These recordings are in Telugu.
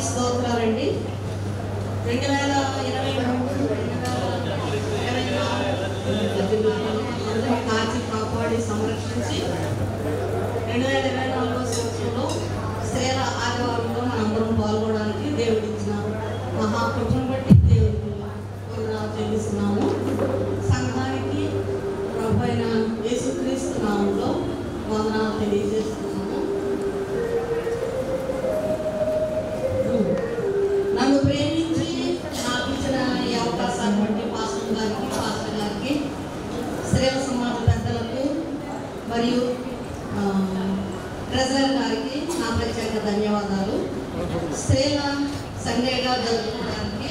స్తోత్రాలండి. 2023 కాచి కాపాడి సంరక్షించి 2024 సంవత్సరంలో స్త్రీల ఆదివారంలో మనందరం పాల్గొనడానికి దేవుడు ఇచ్చిన మహాకృపను బట్టి దేవుడికి వందనాలు చెల్లిస్తున్నాము. సంఘానికి ప్రభువైన యేసుక్రీస్తు నామములో వందనాలు తెలియజేస్తున్నాము. నన్ను ప్రేమించి నాకు ఇచ్చిన ఈ అవకాశాన్ని బట్టి పాస్టర్ గారికి స్త్రీల సమాజ పెద్దలకు మరియు ట్రెజరర్ గారికి నా ప్రత్యేక ధన్యవాదాలు. స్త్రీల సండేగా జరుపుకోవడానికి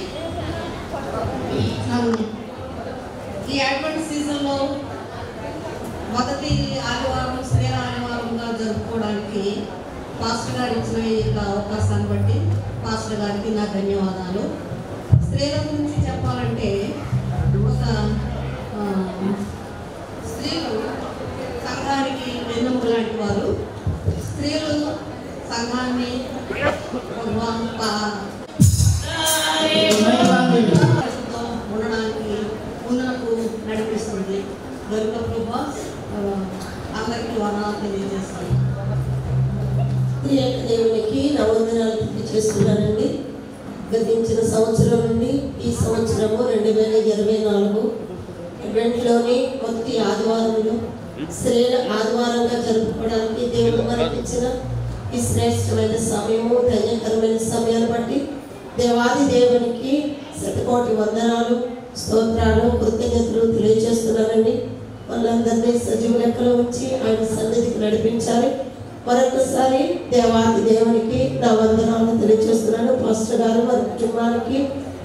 ఈ అడ్వాన్స్ సీజన్లో మొదటి ఆదివారం స్త్రీల ఆదివారంగా జరుపుకోవడానికి పాస్టర్ గారు ఇచ్చిన ఈ అవకాశాన్ని బట్టి పాస్టర్ గారికి నా ధన్యవాదాలు. స్త్రీల గురించి చెప్పాలంటే ఒక స్త్రీలు సంఘానికి వెన్నెముక లాంటి వారు. స్త్రీలు సంఘాన్ని ఉండడానికి ముందునకు నడిపిస్తుంది. దొరిక ప్రభా అందరికీ వందనాలు తెలియజేస్తాను. దేవునికి నా వందనాలు తెలియజేస్తున్నానండి. గతించిన సంవత్సరం నుండి ఈ సంవత్సరము 2024 అడ్వెంట్లోని మొదటి ఆదివారంలో స్త్రీల ఆదివారంగా జరుపుకోవడానికి దేవుడు మనకిచ్చిన ఈ శ్రేష్టమైన సమయము, ధన్యకరమైన సమయాన్ని బట్టి దేవాది దేవునికి శతకోటి వందనాలు, స్తోత్రాలు, కృతజ్ఞతలు తెలియజేస్తున్నానండి. వాళ్ళందరినీ సజీవ లెక్కలో ఉంచి ఆయన సన్నిధికి నడిపించాలి. మరొకసారి దేవాది దేవునికి నా వందనాలు తెలియజేస్తున్నాను. పాస్టర్ గారు వారి కుటుంబానికి,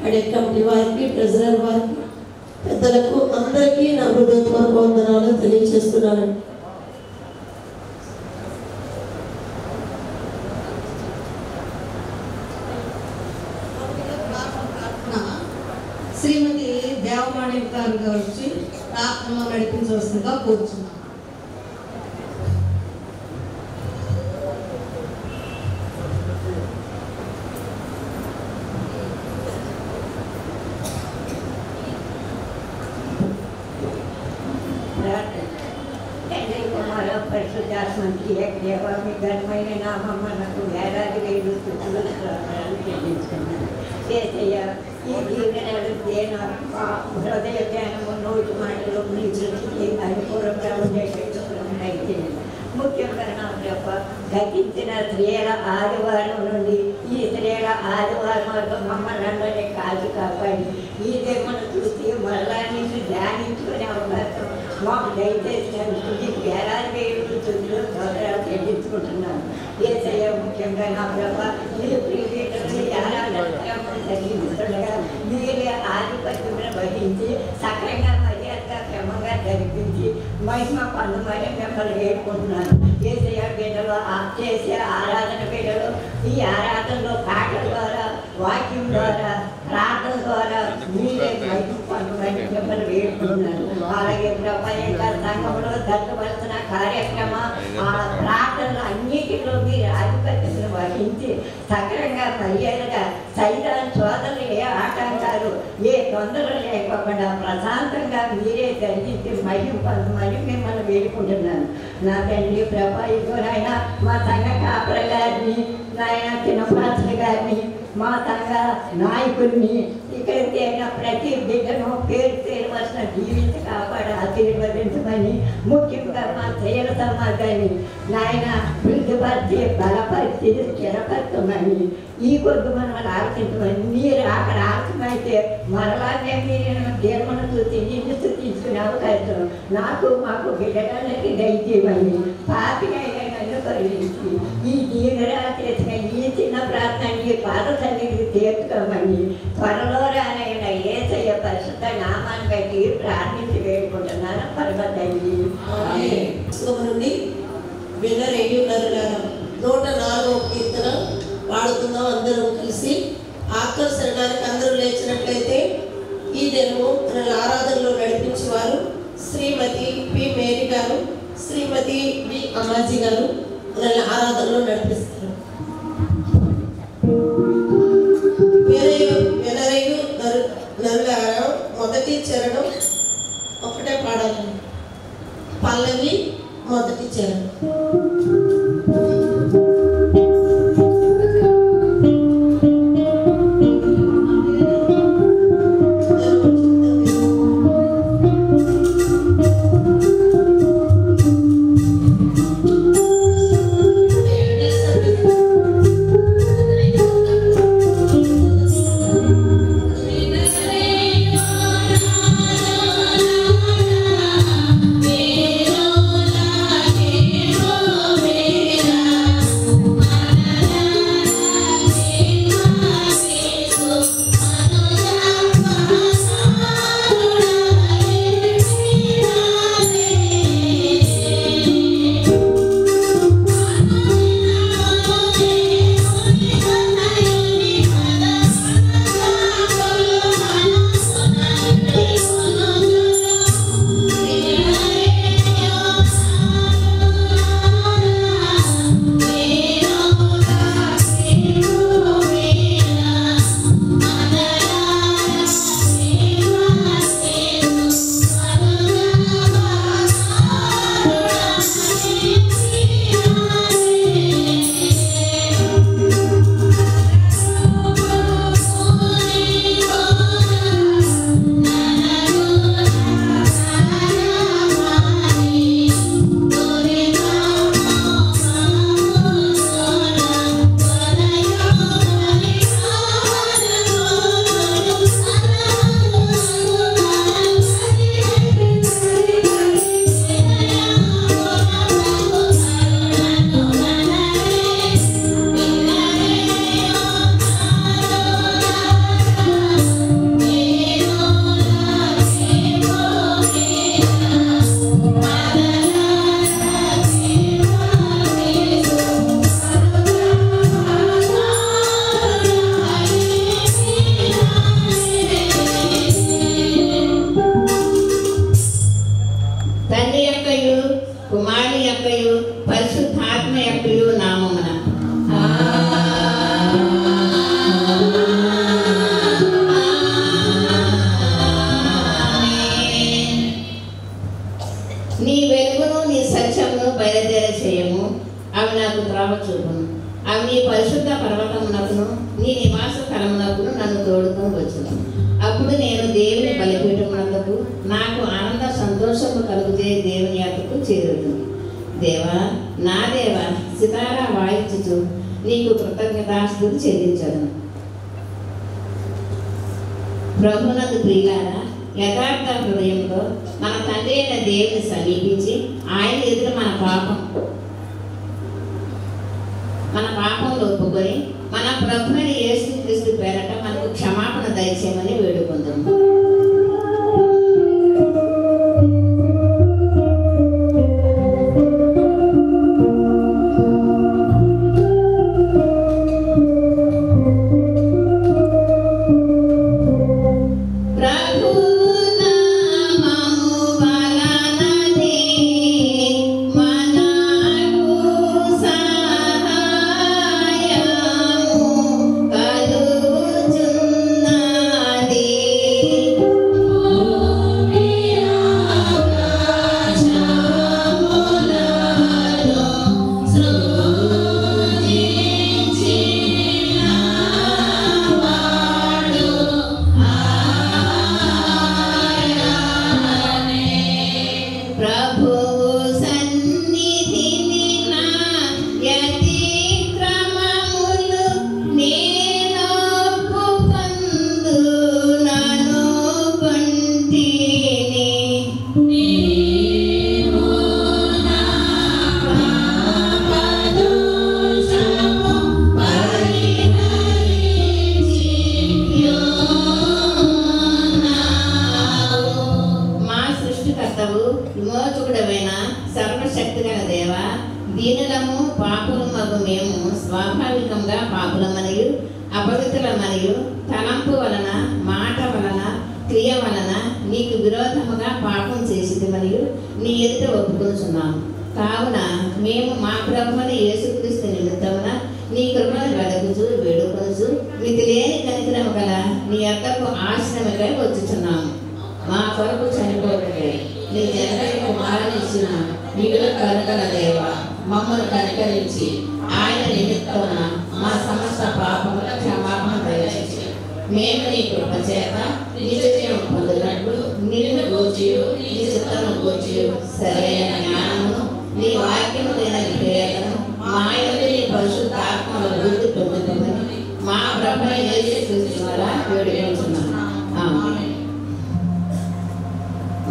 అడే కమిటీ వారికి, ట్రెజరర్ వారికి, పెద్దలకు అందరికీ నా హృదయపూర్వక వందనాలు తెలియజేస్తున్నానండి. శ్రీమతి దేవవాణి గారు వచ్చి ప్రార్థనలో నడిపించవలసిందిగా కోరుచున్నాను. పరిశుద్ధాత్మకి దేవా మీ ఘనమైన నామమ్మకు వేలాది వేలు స్థుతులు చెల్లించుకున్నాను. ఏసయ్య ఈ జీవనాలు హృదయ ధ్యానము నోటి మాటలు మీ దృష్టికి అనుకూలంగా ఉండేటట్టు దయచేయండి. ముఖ్యంగా నా యొక్క గతించిన స్త్రీల ఆదివారం నుండి ఈ స్త్రీల ఆదివారంలో మమ్మల్ని అందరినీ కాచి కాపాడి ఈ దేవుని చూసి మరలా నుంచి ధ్యానించుకునే అవకాశం మాకు దయచేసినందుకు మీకు వేలాది వేలు స్థుతులు స్తోత్రాలు చెల్లించుకుంటున్నాను. ఏసయ్య ముఖ్యంగా నా ప్రభ మీరు జరిగించుండగా మీరే ఆధిపత్యం వహించి సక్రంగా మర్యాదగా క్రమంగా జరిపించి మహిమ పొందమని మిమ్మల్ని వేడుకుంటున్నాను. ఏసయ్య బిడ్డలు చేసే ఆరాధన బిడ్డలు ఈ ఆరాధనలో పాటల ద్వారా, వాక్యం ద్వారా, ప్రార్థన ద్వారా మీరే మహిమ పొందమని మిమ్మల్ని వేడుకుంటున్నాను. అలాగే సంఘంలో జరగవలసిన కార్యక్రమ ప్రార్థనలు అన్నిటిలో మీరు ఆధిపత్యం వహించి సక్రంగా మర్యాదగా సైతాన్ సోదరులు ఏ ఆటంకాలు ఏ తొందరలు లేకుండా ప్రశాంతంగా మీరే జరిగించి మహిమ పొందమని మిమ్మల్ని వేడుకుంటున్నాను. నా తండ్రి ప్రభా ఇదిగోనైనా మా సంఘ కాపర గారిని, నాయన చిన్నపాత్ర గారిని, మా సంఘ నాయకుడిని, ఇక్కడికి తేలిన ప్రతి బిడ్డను పేరు వలసిన జీవించి కాపాడి ఆశీర్వదించమని, ముఖ్యంగా మా స్త్రీల సమాజాన్ని నాయన వృద్ధిపరిచి బలపరిచి స్థిరపరచమని, ఈ కొద్ది మనల్ని ఆలోచించమని, మీరు అక్కడ ఆలోచనైతే మరలానే మీరు దేవుని చూసి నిన్ను స్థుతించుకునే అవకాశం నాకు మాకు బిడ్డలకి దయచేయమని పాపిగా నన్ను పరిగణించి ఈ జీవరా చేసిన ఈ చిన్న ప్రార్థన ఈ పాద సన్నిధి పొందుకోమని త్వరలో రానైన యేసయ్య పరిశుద్ధ నామాన్ని బట్టి ప్రార్థించి వేడుకుంటున్నాను పరమ తండ్రి. నుండి వినరేయు నరులారా 104వ కీర్తన పాడుకుందాం అందరం కలిసి. ఆకర్షణడానికి అందరూ లేచినట్లయితే ఈ దినము మనల్ని ఆరాధనలో నడిపించేవారు శ్రీమతి పి మేరీ గారు, శ్రీమతి బి అమ్మాజీ గారు మనల్ని ఆరాధనలో నడిపిస్తారు. వినరేయు నరులారా మొదటి చరణం ఒకటే పాడాలి. పల్లవి మొదటి చరణం. ప్రభునందు ప్రియులారా, యథార్థ హృదయంతో మన తండ్రి అయిన దేవుని సమీపించి ఆయన ఎదురు మన పాపంలో ఒప్పుకొని మన ప్రభుని యేసుక్రీస్తు పేరట మనకు క్షమాపణ దయచేయమని వేడుకుందాం. మరియు అపవిత్రుల మరియు తలంపు వలన మాట వలన క్రియ వలన నీకు విరోధముగా పాపం చేసింది మరియు నీ ఎదుట ఒప్పుకొనుచున్నాము. కావున మేము మా ప్రభువుని యేసుక్రీస్తు నిమిత్తమున నీ కృపను వెదకుచు వేడుకొనుచు మితిలేని కనికరము గల నీ యొక్కకు ఆశ్రమకై వచ్చుచున్నాము. మా కొరకు చనిపోవటకై నీ జనని కుమారుని ఇచ్చిన మిగుల కరుణగల దేవా, మమ్మల్ని కనికరించి ఆయన నిమిత్తమున మా సమస్త పాపముల క్షమాపణ దయచేసి మేము నీ కృప చేత నిత్యం పొందినట్లు నిన్ను గూర్చియు నీ చిత్తమును గూర్చియు సరైన జ్ఞానమును నీ వాక్యము లేన విధేయతను మా యందు నీ పరిశుద్ధాత్మల వృద్ధి పొందుతామని మా ప్రభువైన యేసుక్రీస్తు ద్వారా వేడుకొనుచున్నాము. ఆమేన్.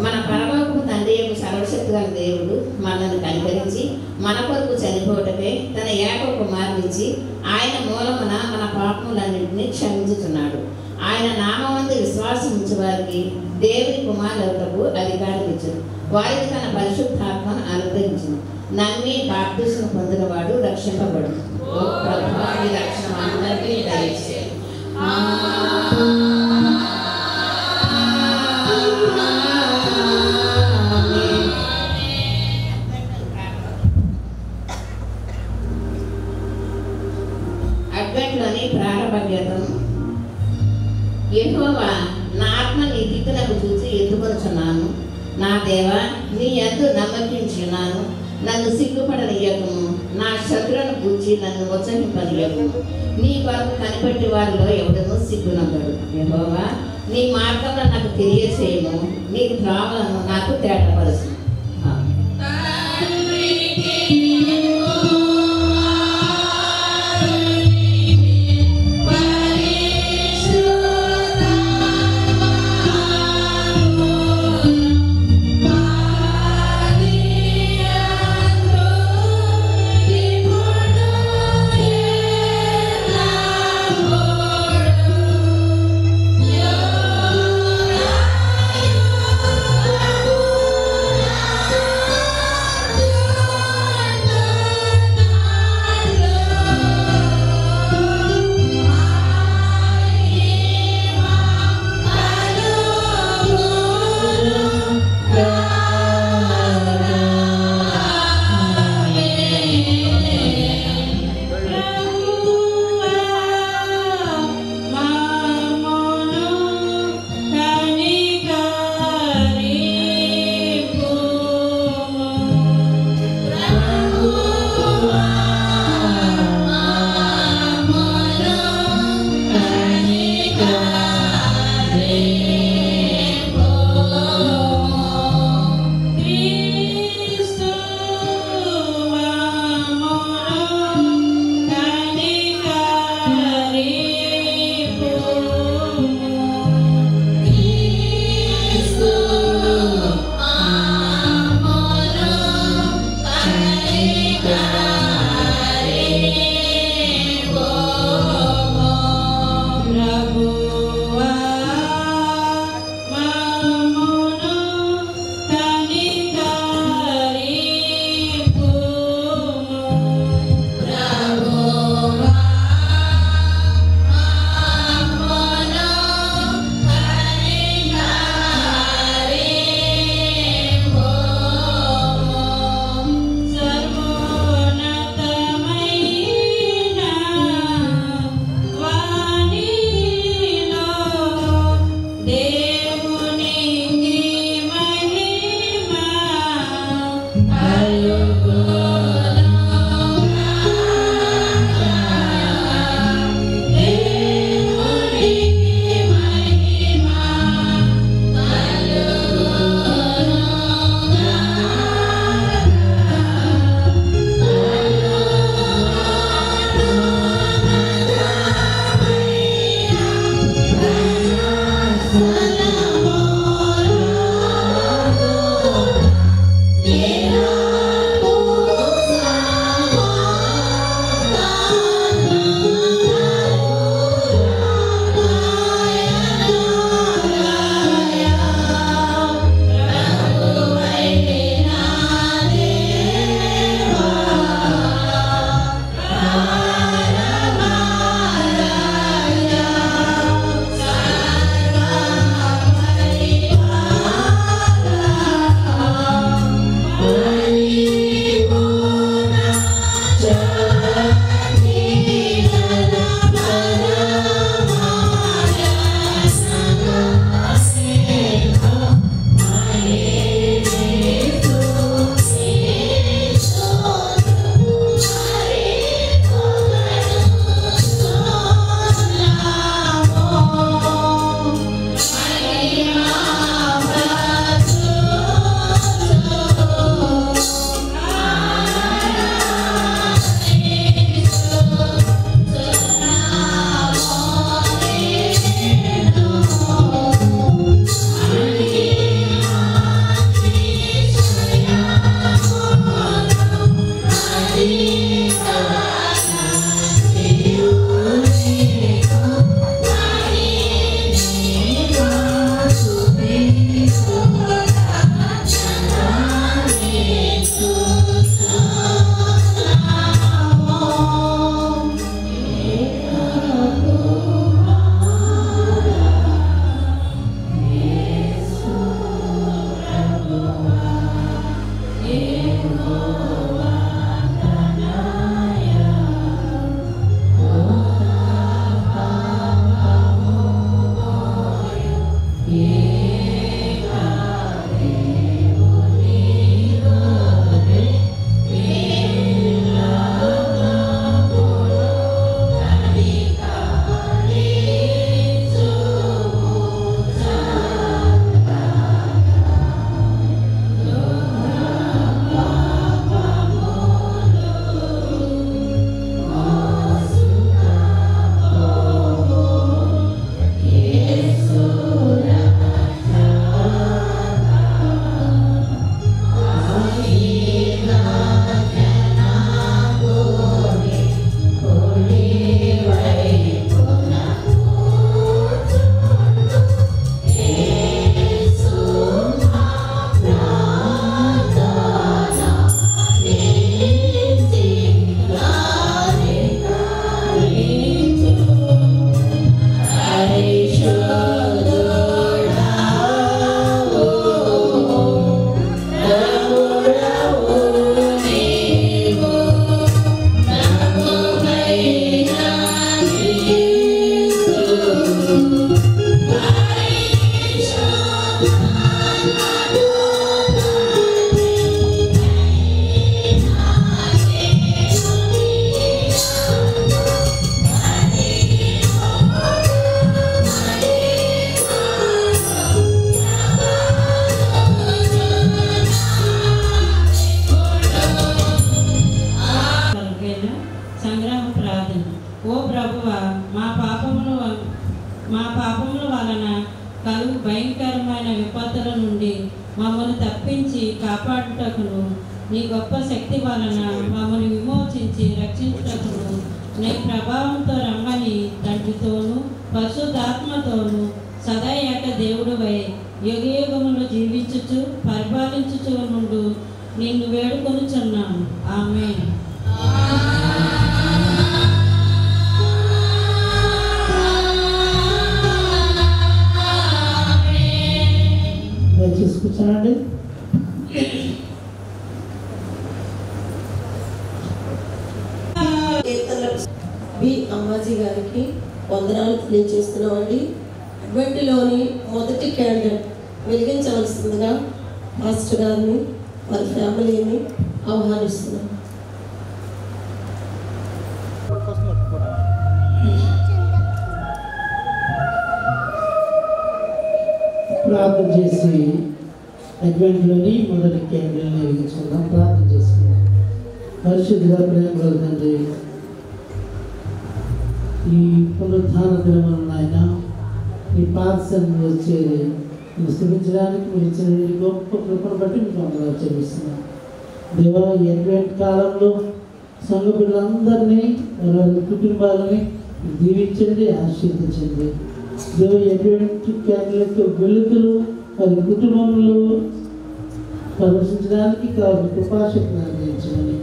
మన పరలోకపు తండ్రి యొక్క సర్వశక్తి గల దేవుడు మనల్ని కనికరించి మన కొరకు చనిపోవటమే తన ఏక కుమారునిచ్చి ఆయన మూలమున మన పాపములన్నింటినీ క్షమించుతున్నాడు. ఆయన నామమందు విశ్వాసం ఉంచే వారికి దేవుని కుమారులకు అధికారం ఇచ్చును. వారికి తన పరిశుద్ధాత్మను అనుగ్రహించును. నమ్మి బాప్తిస్మం పొందినవాడు రక్షింపబడు. ఓ ప్రభువా, నీ రక్షణ అందరికీ దయచేయి. అడ్వెంట్లోని ప్రారంభ గీతం. యెహోవా, నా ఆత్మ నీ దిక్కునకు చూసి ఎత్తుకొనుచున్నాను. నా దేవా, నీ యందు నమ్మకించున్నాను. నన్ను సిగ్గుపడనియ్యకము, నా శత్రువును కూర్చి నన్ను ఉత్సహింపనియ్యకము. నీ కొరకు కనిపెట్టి వారిలో ఎవడనూ సిగ్గునందడు. యెహోవా, నీ మార్గంలో నాకు తెలియచేయము, నీ త్రోవలను నాకు తేటపరచు. Yeah. కలుగు భయంకరమైన విపత్తుల నుండి మమ్మల్ని తప్పించి కాపాడుటకును నీ గొప్ప శక్తి వలన మమ్మల్ని విమోచించి రక్షించుటకును నీ ప్రభావంతో రమ్మని తండ్రితోనూ పరిశుద్ధాత్మతోనూ సదా ఏక దేవుడువై యుగయుగములు జీవించుచు పరిపాలించుచు నుండు నిన్ను వేడుకొనుచున్నాము. ఆమేన్. కూర్చోనండి. బి అమ్మాజీ గారికి వందనాలు తెలియజేస్తున్నామండి. అడ్వెంట్లోని మొదటి క్యాండిల్ వెలిగించవలసిందిగా మాస్టర్ గారిని వారి ఫ్యామిలీని ఆహ్వానిస్తున్నాం. ప్రార్థన చేసి అడ్వెంట్లోని మొదటి క్యాండిల్ వెలిగించుకుందాం. ప్రార్థన చేసుకుందాం. పరిశుద్ధిగా ప్రేమలో తండ్రి, ఈ పునరుద్ధాన దినములను ఆయన ఈ పాఠశాలను వచ్చేది మీరు స్థితించడానికి మీరు ఇచ్చిన గొప్ప కృపను బట్టి మీకు అందరూ చెల్లిస్తున్నాం. దేవా, ఈ అడ్వెంట్ కాలంలో సంఘ పిల్లలందరినీ వారి కుటుంబాలని దీవించండి, ఆశీర్వదించండి. దేవ, అడ్వెంట్ క్యాండిల్తో వెలుగులు వారి కుటుంబంలో ప్రదర్శించడానికి కావాలి కృపాశక్తిని అందించమని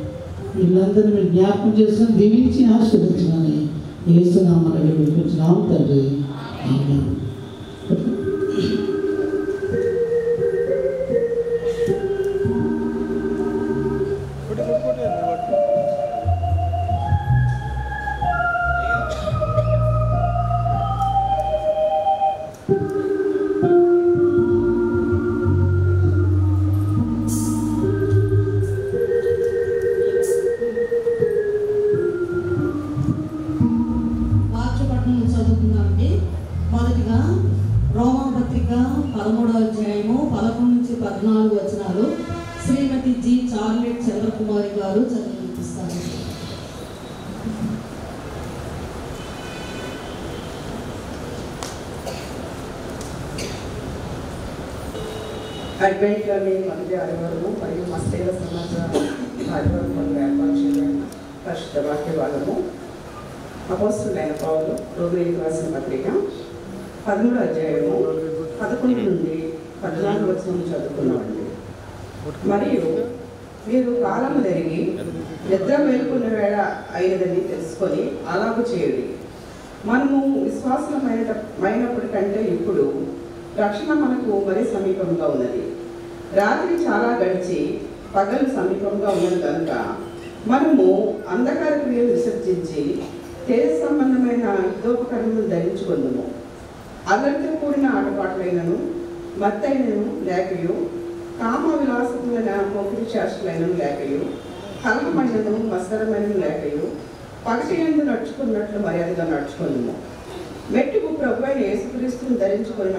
వీళ్ళందరినీ మీరు జ్ఞాపకం చేసుకుని దీవించి ఆశీర్వదించమని యేసునామమున వేడుకుంటున్నాము తండ్రి. ఆమేన్. వాక్యపట్నం చదువుకుందామండి. మొదటిగా రోమాపత్రిక 13వ అధ్యాయము 11 నుంచి 14 వచనాలు శ్రీమతి జి చార్లెట్ చంద్రకుమారి గారు చదివి వినిపిస్తారు. అడ్వెంట్లోని మొదటి ఆదివారము మరియు మస్తేల సమాచారం ఆదివారం మొదలు ఏర్పాటు చేయబడిన పరిశుద్ధ వాక్య భాగము అపోస్తులైన పౌలు రోమీయులకు రాసిన పత్రిక 13వ అధ్యాయము 11 నుండి 14 వచనం చదువుకున్నామండి. మరియు మీరు కాలము జరిగి నిద్ర మేలుకున్న వేళ అయినదని తెలుసుకొని అలాగూ చేయుడి. మనము విశ్వాసమైనప్పటి కంటే ఇప్పుడు రక్షణ మనకు మరీ సమీపంగా ఉన్నది. రాత్రి చాలా గడిచి పగలు సమీపంగా ఉన్నది కనుక మనము అంధకార క్రియలు విసర్జించి తేజ సంబంధమైన యుద్ధోపకరణను ధరించుకుందుము. అల్లరితో కూడిన ఆటపాటలైనను మత్తైనను లేకయు కామ విలాసములైన పోకిరి చేష్టలైనను లేకయు కలహమైనను మత్సరమైనను లేకయు పగటి యందు నడుచుకున్నట్లు మర్యాదగా నడుచుకుందుము. మెట్టుకు ప్రభువైన యేసుక్రీస్తును ధరించుకున్న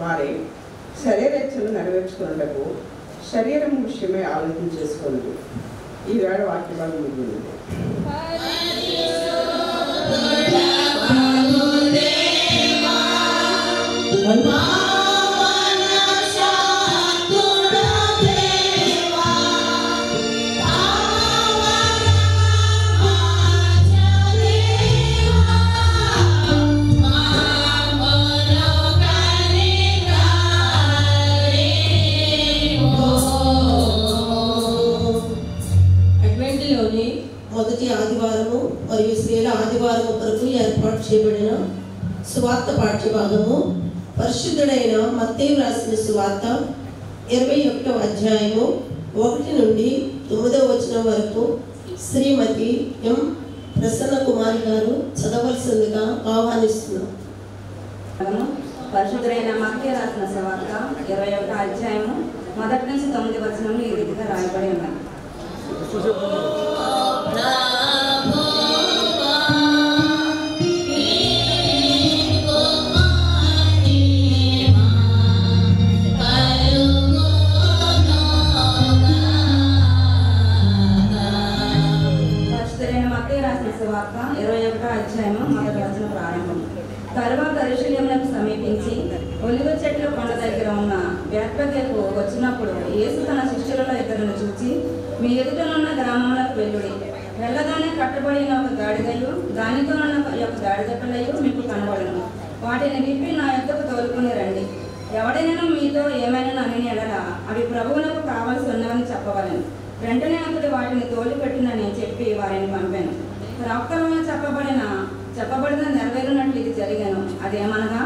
వారే శరీరేచ్ఛలు నెరవేర్చుకున్నటకు శరీరము విషయమై ఆలోచన చేసుకోండి. ఈ వేళ వాక్యభాగం మిగిలింది. అడ్వెంట్లోని మొదటి ఆదివారము మరియు స్త్రీల ఆదివారము కొరకు ఏర్పాటు చేయబడిన సువార్త పాఠ్యభాగము పరిశుద్ధుడైన మత్తయి రాసిన సువార్త 21వ అధ్యాయము 1 నుండి 9వ వచనం వరకు శ్రీమతి ఎం ప్రసన్న కుమారి గారు చదవలసిందిగా ఆహ్వానిస్తున్నాం. పరిశుద్ధుడైన మత్తయి రాసిన సువార్త 21వ అధ్యాయము 1 నుంచి 9 వచనములు ఈ రీతిగా రాయబడి ఉన్నాయి. సువార్త 21వ అధ్యాయము 1వ వచనం ప్రారంభం. తరువాత యెరూషలేమునకు సమీపించి ఒలివ చెట్ల కొండ దగ్గర ఉన్న బేత్పగేకు వచ్చినప్పుడు యేసు తన శిష్యులలో ఇద్దరిని చూచి, మీ ఎదుటనున్న గ్రామములకు వెళ్ళుడి. వెళ్ళగానే కట్టబడిన ఒక గాడిదయు దానితో ఉన్న ఒక గాడిద పిల్లయు మీకు కనబడును. వాటిని విప్పి నా యొద్దకు తోలుకుని రండి. ఎవడైనా మీతో ఏమైనా అని ఎడలా అవి ప్రభువులకు కావలసి ఉన్నవని చెప్పవలను. వెంటనే అతడు వాటిని తోలిపెట్టినని చెప్పి వారిని పంపాను. ప్రవక్తలలో చెప్పబడిన నెరవేరునట్లు ఇది జరిగాను. అదేమనగా,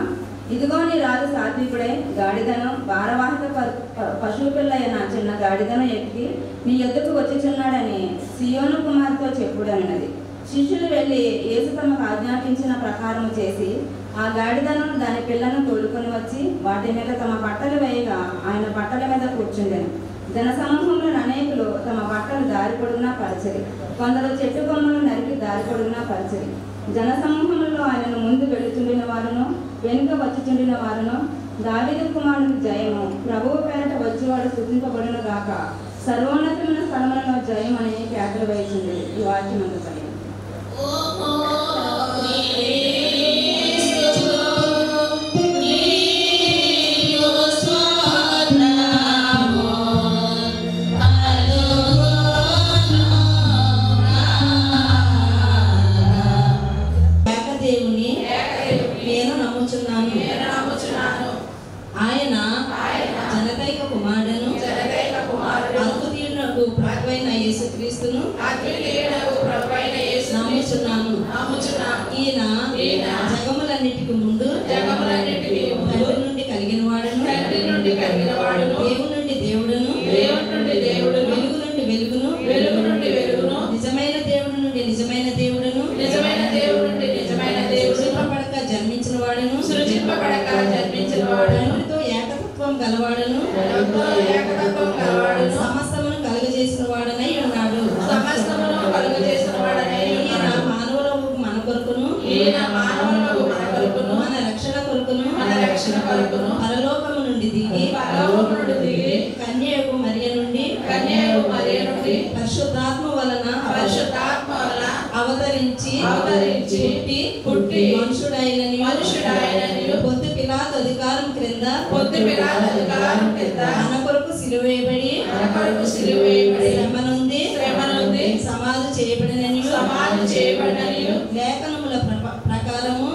ఇదిగో నీ రాజు సాత్వికుడై గాడిదను భారవాహిక పశువు పిల్ల అయిన చిన్న గాడిదను ఎక్కి నీ ఎద్దుకు వచ్చుచున్నాడని సియోను కుమార్తో చెప్పుడన్నది. శిష్యులు వెళ్ళి యేసు తమకు ఆజ్ఞాపించిన ప్రకారం చేసి ఆ గాడిదను దాని పిల్లను తోలుకొని వచ్చి వాటి మీద తమ బట్టలు వేయగా ఆయన బట్టల మీద కూర్చుండెను. జనసమూహంలో అనేకులు తమ బట్టలు దారి పొడుగునా పరిచరి, కొందరు చెట్టు కొమ్మలు నరికి దారి పొడుగునా పరిచరి. జనసమూహంలో ఆయనను ముందు వెళుచుండిన వారును వెనుక వచ్చుచుండిన వారును, దావీదు కుమారుని జయము, ప్రభువు పేరట వచ్చేవాడు స్తుతింపబడును గాక, సర్వోన్నతమైన స్థలములలో జయం అని కేకలు వేసింది. ఈ వాక్యం అంత పని. ఆయన జనకైక కుమారుడును అద్భుతీయునకు ప్రభువైన యేసుక్రీస్తును నమ్ముచున్నాను. ఈయన జగములన్నిటికి ముందు తండ్రి నుండి కలిగిన వాడును, దేవుని నుండి దేవుడును, వెలుగు నుండి వెలుగును, నిజమైన దేవుడి నుండి నిజమైన దేవుడును, సృజింపబడక జన్మించిన వాడును, తండ్రితో ఏకత్వం గలవాడును, సమస్తమును కలుగజేసిన వాడనై ఉన్నాడు. ఈయన మానవులకు మన కొరకును మన రక్షణ కొరకును పరలోకము నుండి దిగి కన్యకు మరియ నుండి పరిశుద్ధాత్మ వలన అవతరించి పుట్టి మనుషుడైననియు పొద్దు పిలాతు అధికారం క్రింద మన కొరకు సిలువేయబడి శ్రమనుంది సమాధి చేయబడిననియు లేఖనముల ప్రకారము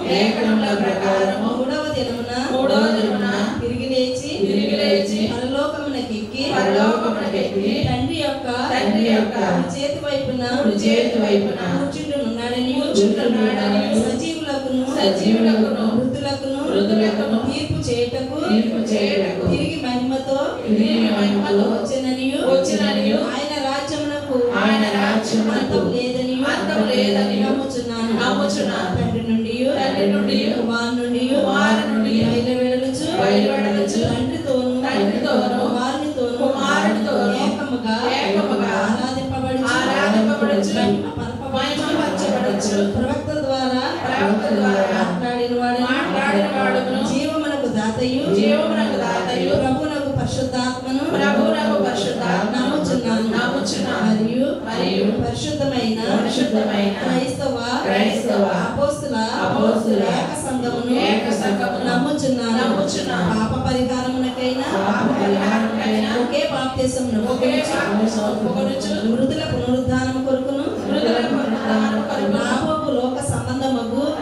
మూడవ దినమున తిరిగి లేచి పరలోకమునకెక్కి తండ్రి యొక్క చేతి వైపున కూర్చుంటున్నాడని సజీవులకును మృతులకును తీర్పు చేయుటకు తిరిగి మహిమతో వచ్చిననియు ఆయన రాజ్యమునకు అంతము లేదని నమ్ముచున్నాను. తండ్రి నుండి కుమారు నుండి బయలువెడలుచు తండ్రితోను కుమారునితోను ఏకముగా ఆరాధింపబడుచు ప్రవక్త ద్వారా మాట్లాడినవాడు జీవమునకు దాతయు ప్రభువునకు పరిశుద్ధాత్మను నమ్ముచున్నాను. మరియు పరిశుద్ధమైన క్రైస్తవ అపోస్తల ఏక సంఘమును నమ్ముచున్నాను. పాప పరిహారమునకైనా ఒకే బాప్తిసమును మృతుల పునరుద్ధానము కొరకును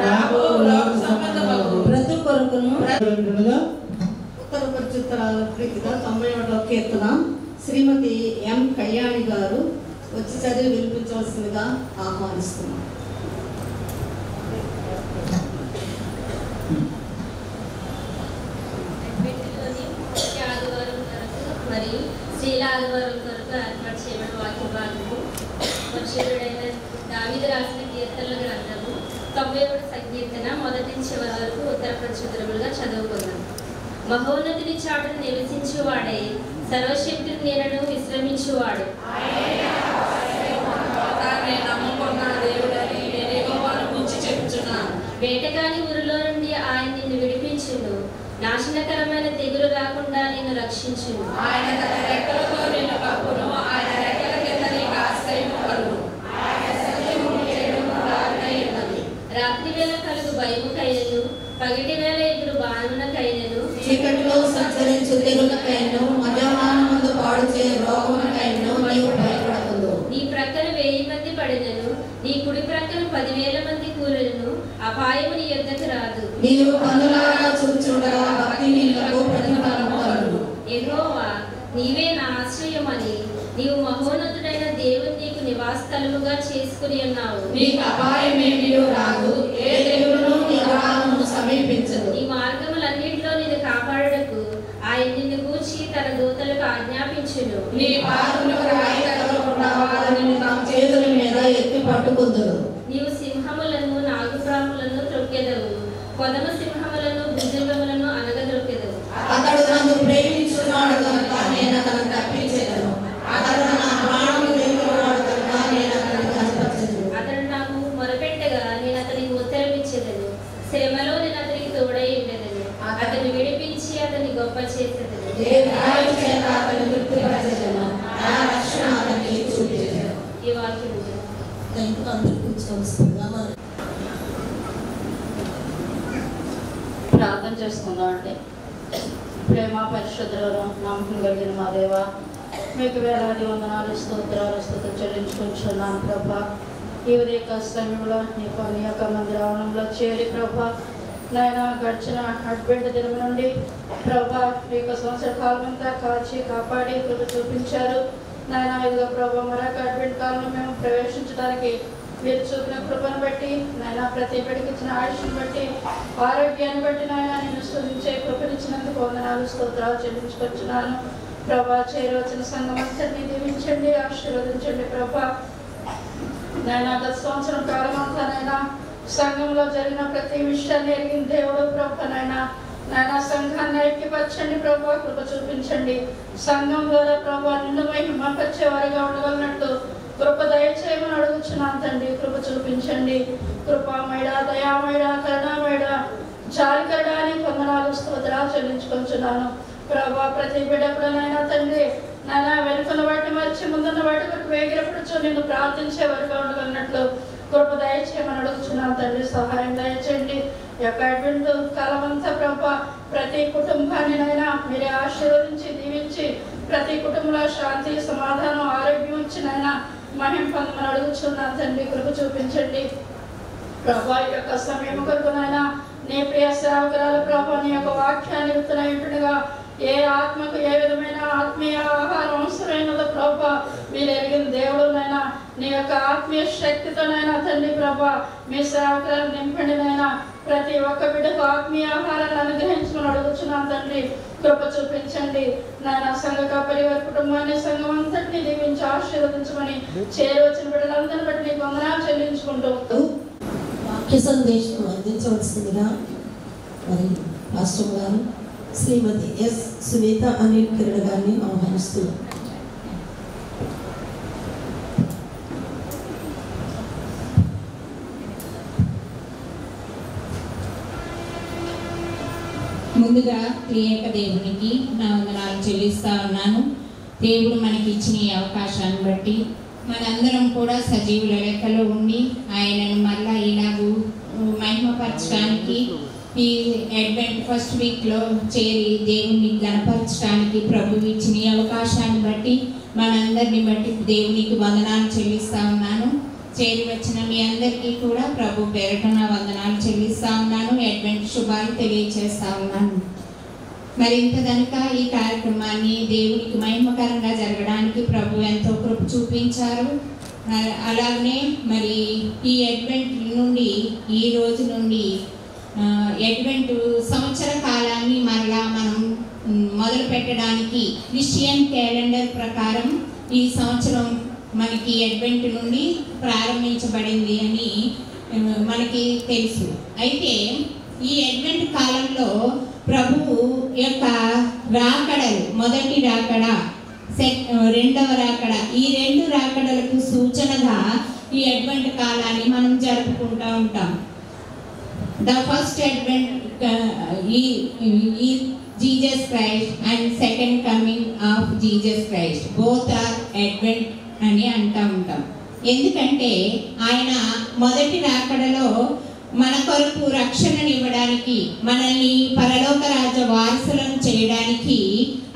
రాబోవు లోక సంబంధమగు బ్రతుకు కొరకును. ఉత్తర ప్రత్యుత్తరాల ప్రీతిగా 91వ కీర్తన శ్రీమతి ఎం కళ్యాణి గారు వచ్చి చదివి వినిపించవలసిందిగా ఆహ్వానిస్తున్నాం. మరియు స్త్రీల ఆదివారం కొరకు ఏర్పాటు చేయబడిన వాక్య భాగము పరిశుద్ధుడైన దావీదు రాసిన కీర్తనల గ్రంథము 90వ సంకీర్తన మొదటి నుంచి చివరి వరకు ఉత్తర ప్రత్యుత్తరములుగా చదువుకుందాం. మహోన్నతుని చాటును నివసించువాడే సర్వశక్తుని నీడను విశ్రమించువాడు. వేటగాని ఊరిలో నుండి ఆయన నిన్ను విడిపించును, నాశనకరమైన తెగులు రాకుండా నిన్ను రక్షించును. రాత్రి వేళ కలుగు భయముకైనను పగటి వేళ ఎగురు బాణమునకైనను చీకటిలో సంచరించు తెగులకైనను మధ్యాహ్నమందు పాడు చే రోగమునకైనను నీవు భయపడవద్దు. నీ ప్రక్కన 1000 మంది పడినను నీ కుడి ప్రక్కన 10,000 మంది కూలినను అపాయము నీ యొద్దకు రాదు. నీవు కన్నులారా చూచుండగా భక్తి నీళ్లకు ప్రతిఫలము కలుగు. యెహోవా నీవే నా ఆశ్రయమని నీవు మహోన్నతుడైన దేవుని నీకు నివాసస్థలముగా చేసుకుని ఉన్నావు. నీకు అపాయమేమీ రాదు, ఏ తెగులును నీ గుడారమును సమీపించదు. నీ మార్గములన్నిటిలో నిన్ను కాపాడుటకు ఆయన నిన్ను గూర్చి తన దూతలకు ఆజ్ఞాపించును. నీ పాదములకు రాయి తగలకుండా వారు నిన్ను తమ చేతుల మీద ఎత్తి పట్టుకుందురు. నీవు సింహములను నాగుపాములను త్రొక్కెదవు, కొదమ సింహములను భుజంగములను అనగదొక్కెదవు. అతడు నన్ను ప్రేమించున్నాడు కనుక నేను అతను తప్పించెదను. అతడు నా ప్రాణములు వెతుకువాడు కనుక నేను అతన్ని కనపరచెదను. అతడు నాకు మొరపెట్టగా నేను అతనికి ఉత్తరమిచ్చెదను. శ్రమలో నేను అతనికి తోడై ఉండెదను. అతన్ని విడిపించి అతన్ని గొప్ప చేసేదను. దేవుని చేత అతన్ని తృప్తిపరచెదను. నా రక్షణ అతనికి చూపించెదను. ఈ వాక్యం అందరికీ కూర్చోవలసిందిగా మనం ప్రార్థన చేసుకుందాం అండి. ప్రేమ పరిశుద్ధులను నమ్మకం కలిగిన మా దేవ, మీకు వేలాది వందనాలు స్తోత్రాలు స్తుతులు చెల్లించుకుంటున్నాను ప్రభా. ఈ ఉదయ సమయంలో నీ యొక్క మందిరావనంలో చేరి ప్రభా నాయన గడిచిన అడ్బెంట్ దినం నుండి ప్రభా మీ యొక్క సంవత్సర కాలం అంతా కాచి కాపాడి కృప చూపించారు నాయన. ఇదిగో ప్రభా మరొక అడ్బెంట్ కాలంలో మేము ప్రవేశించడానికి మీరు చూపిన కృపను బట్టి నాయన, ప్రతి బిడ్డకి ఇచ్చిన ఆయుష్ని బట్టి ఆరోగ్యాన్ని బట్టి నాయన నేను స్తుతించే కృపనిచ్చినందుకు వందనాలు స్తోత్రాలు చెల్లించుకొచ్చున్నాను ప్రభా. చేరవచ్చిన సంఘం అంతటిని దీవించండి, ఆశీర్వదించండి ప్రభా. నాయన గత సంవత్సరం కాలం అంతా నాయన సంఘంలో జరిగిన ప్రతి విషయాన్ని ఎరిగిన దేవుడు ప్రభా. నాయన సంఘాన్ని ఐక్యపరచండి ప్రభా, కృప చూపించండి. సంఘం ద్వారా ప్రభా నిన్ను మహిమపరిచేవారుగా ఉండగలిగినట్టు కృప దయచేయమని అడుగుచున్నాను తండ్రి. కృప చూపించండి. కృపామేడ, దయామేడ, కరుణామేడ, జాలికరడానికి వందనాలు స్తోత్రాలు చెల్లించుకుంటున్నాను ప్రభా. ప్రతి బిడ్డ కూడా నాయన తండ్రి నాయన వెనుకన్న వాటిని మర్చి ముందున్న వాటి కొరకు వేగిరపడుచు నిన్ను ప్రార్థించే వరకు ఉండగలిగినట్లు కృప దయచేయమని అడుగుచున్నాను తండ్రి. సహాయం దయచేయండి. యొక్క అడ్వెంట్ కాలమంతా ప్రభా ప్రతి కుటుంబాన్ని నైనా మీరే ఆశీర్వదించి దీవించి ప్రతి కుటుంబంలో శాంతి సమాధానం ఆరోగ్యం ఇచ్చినైనా మహిమ పొందమని అడుగుచున్నాను తండ్రి. కృప చూపించండి ప్రభా. ఈ యొక్క సమయం కొరకునైనా నీ ప్రియ సేవకురాలు ప్రభా నీ యొక్క వాక్యాన్ని విత్తనయుంటుగా ఏ ఆత్మకు ఏ విధమైన ఆత్మీయ ఆహారం అవసరమైనదో ప్రభా మీరు ఎరిగిన దేవుడునైనా నీ యొక్క ఆత్మీయ శక్తితోనైనా తండ్రి ప్రభా మీ సేవకులను నింపండినైనా ప్రతి ఒక్క బిడ్డకు ఆత్మీయ ఆహారాన్ని అనుగ్రహించమని అడుగుచున్నాను తండ్రి. కృప చూపించండి నాయన. సంఘ పరివార కుటుంబాన్ని సంఘం అంతటినీ దీవించి ఆశీర్వదించమని చేరవచ్చిన బిడ్డలందరినీ బట్టి నీకు వందనాలు చెల్లించుకుంటూ వాక్య సందేశం అందించవలసిందిగా మరి రాష్ట్రం గారు శ్రీమతి ఎస్ సునీత అనిల్ కిరణ్ గారిని ఆహ్వానిస్తున్నాం. ముందుగా త్రియేక దేవునికి నా వందనాలు చెల్లిస్తా ఉన్నాను. దేవుడు మనకి ఇచ్చిన ఈ అవకాశాన్ని బట్టి మనందరం కూడా సజీవుల లెక్కలో ఉండి ఆయనను మళ్ళా ఇలాగూ మహిమపరచడానికి ఈ అడ్వెంట్ ఫస్ట్ వీక్లో చేరి దేవుని గణపరచడానికి ప్రభు ఇచ్చిన ఈ అవకాశాన్ని బట్టి మనందరిని బట్టి దేవునికి వందనాలు చెల్లిస్తా ఉన్నాను. చేరి వచ్చిన మీ అందరికీ కూడా ప్రభు పేరిట నా వందనాలు చెల్లిస్తా ఉన్నాను. అడ్వెంట్ శుభాలు తెలియజేస్తా ఉన్నాను. మరింత కనుక ఈ కార్యక్రమాన్ని దేవునికి మహిమకరంగా జరగడానికి ప్రభు ఎంతో కృప చూపించారు. అలాగనే మరి ఈ అడ్వెంట్ నుండి ఈ రోజు నుండి అడ్వెంట్ సంవత్సర కాలాన్ని మరలా మనం మొదలు పెట్టడానికి క్రిస్టియన్ క్యాలెండర్ ప్రకారం ఈ సంవత్సరం మనకి అడ్వెంట్ నుండి ప్రారంభించబడింది అని మనకి తెలుసు. అయితే ఈ అడ్వెంట్ కాలంలో ప్రభువు యొక్క రాకడలు, మొదటి రాకడ, రెండవ రాకడ, ఈ రెండు రాకడలకు సూచనగా ఈ అడ్వెంట్ కాలాన్ని మనం జరుపుకుంటూ ఉంటాం. The first advent is Jesus Christ and second coming of Jesus Christ. Both are advent అని అంటూ ఉంటాం. ఎందుకంటే ఆయన మొదటి రాకడలో మన కొరకు రక్షణనివ్వడానికి, మనల్ని పరలోక రాజ్య వారసులను చేయడానికి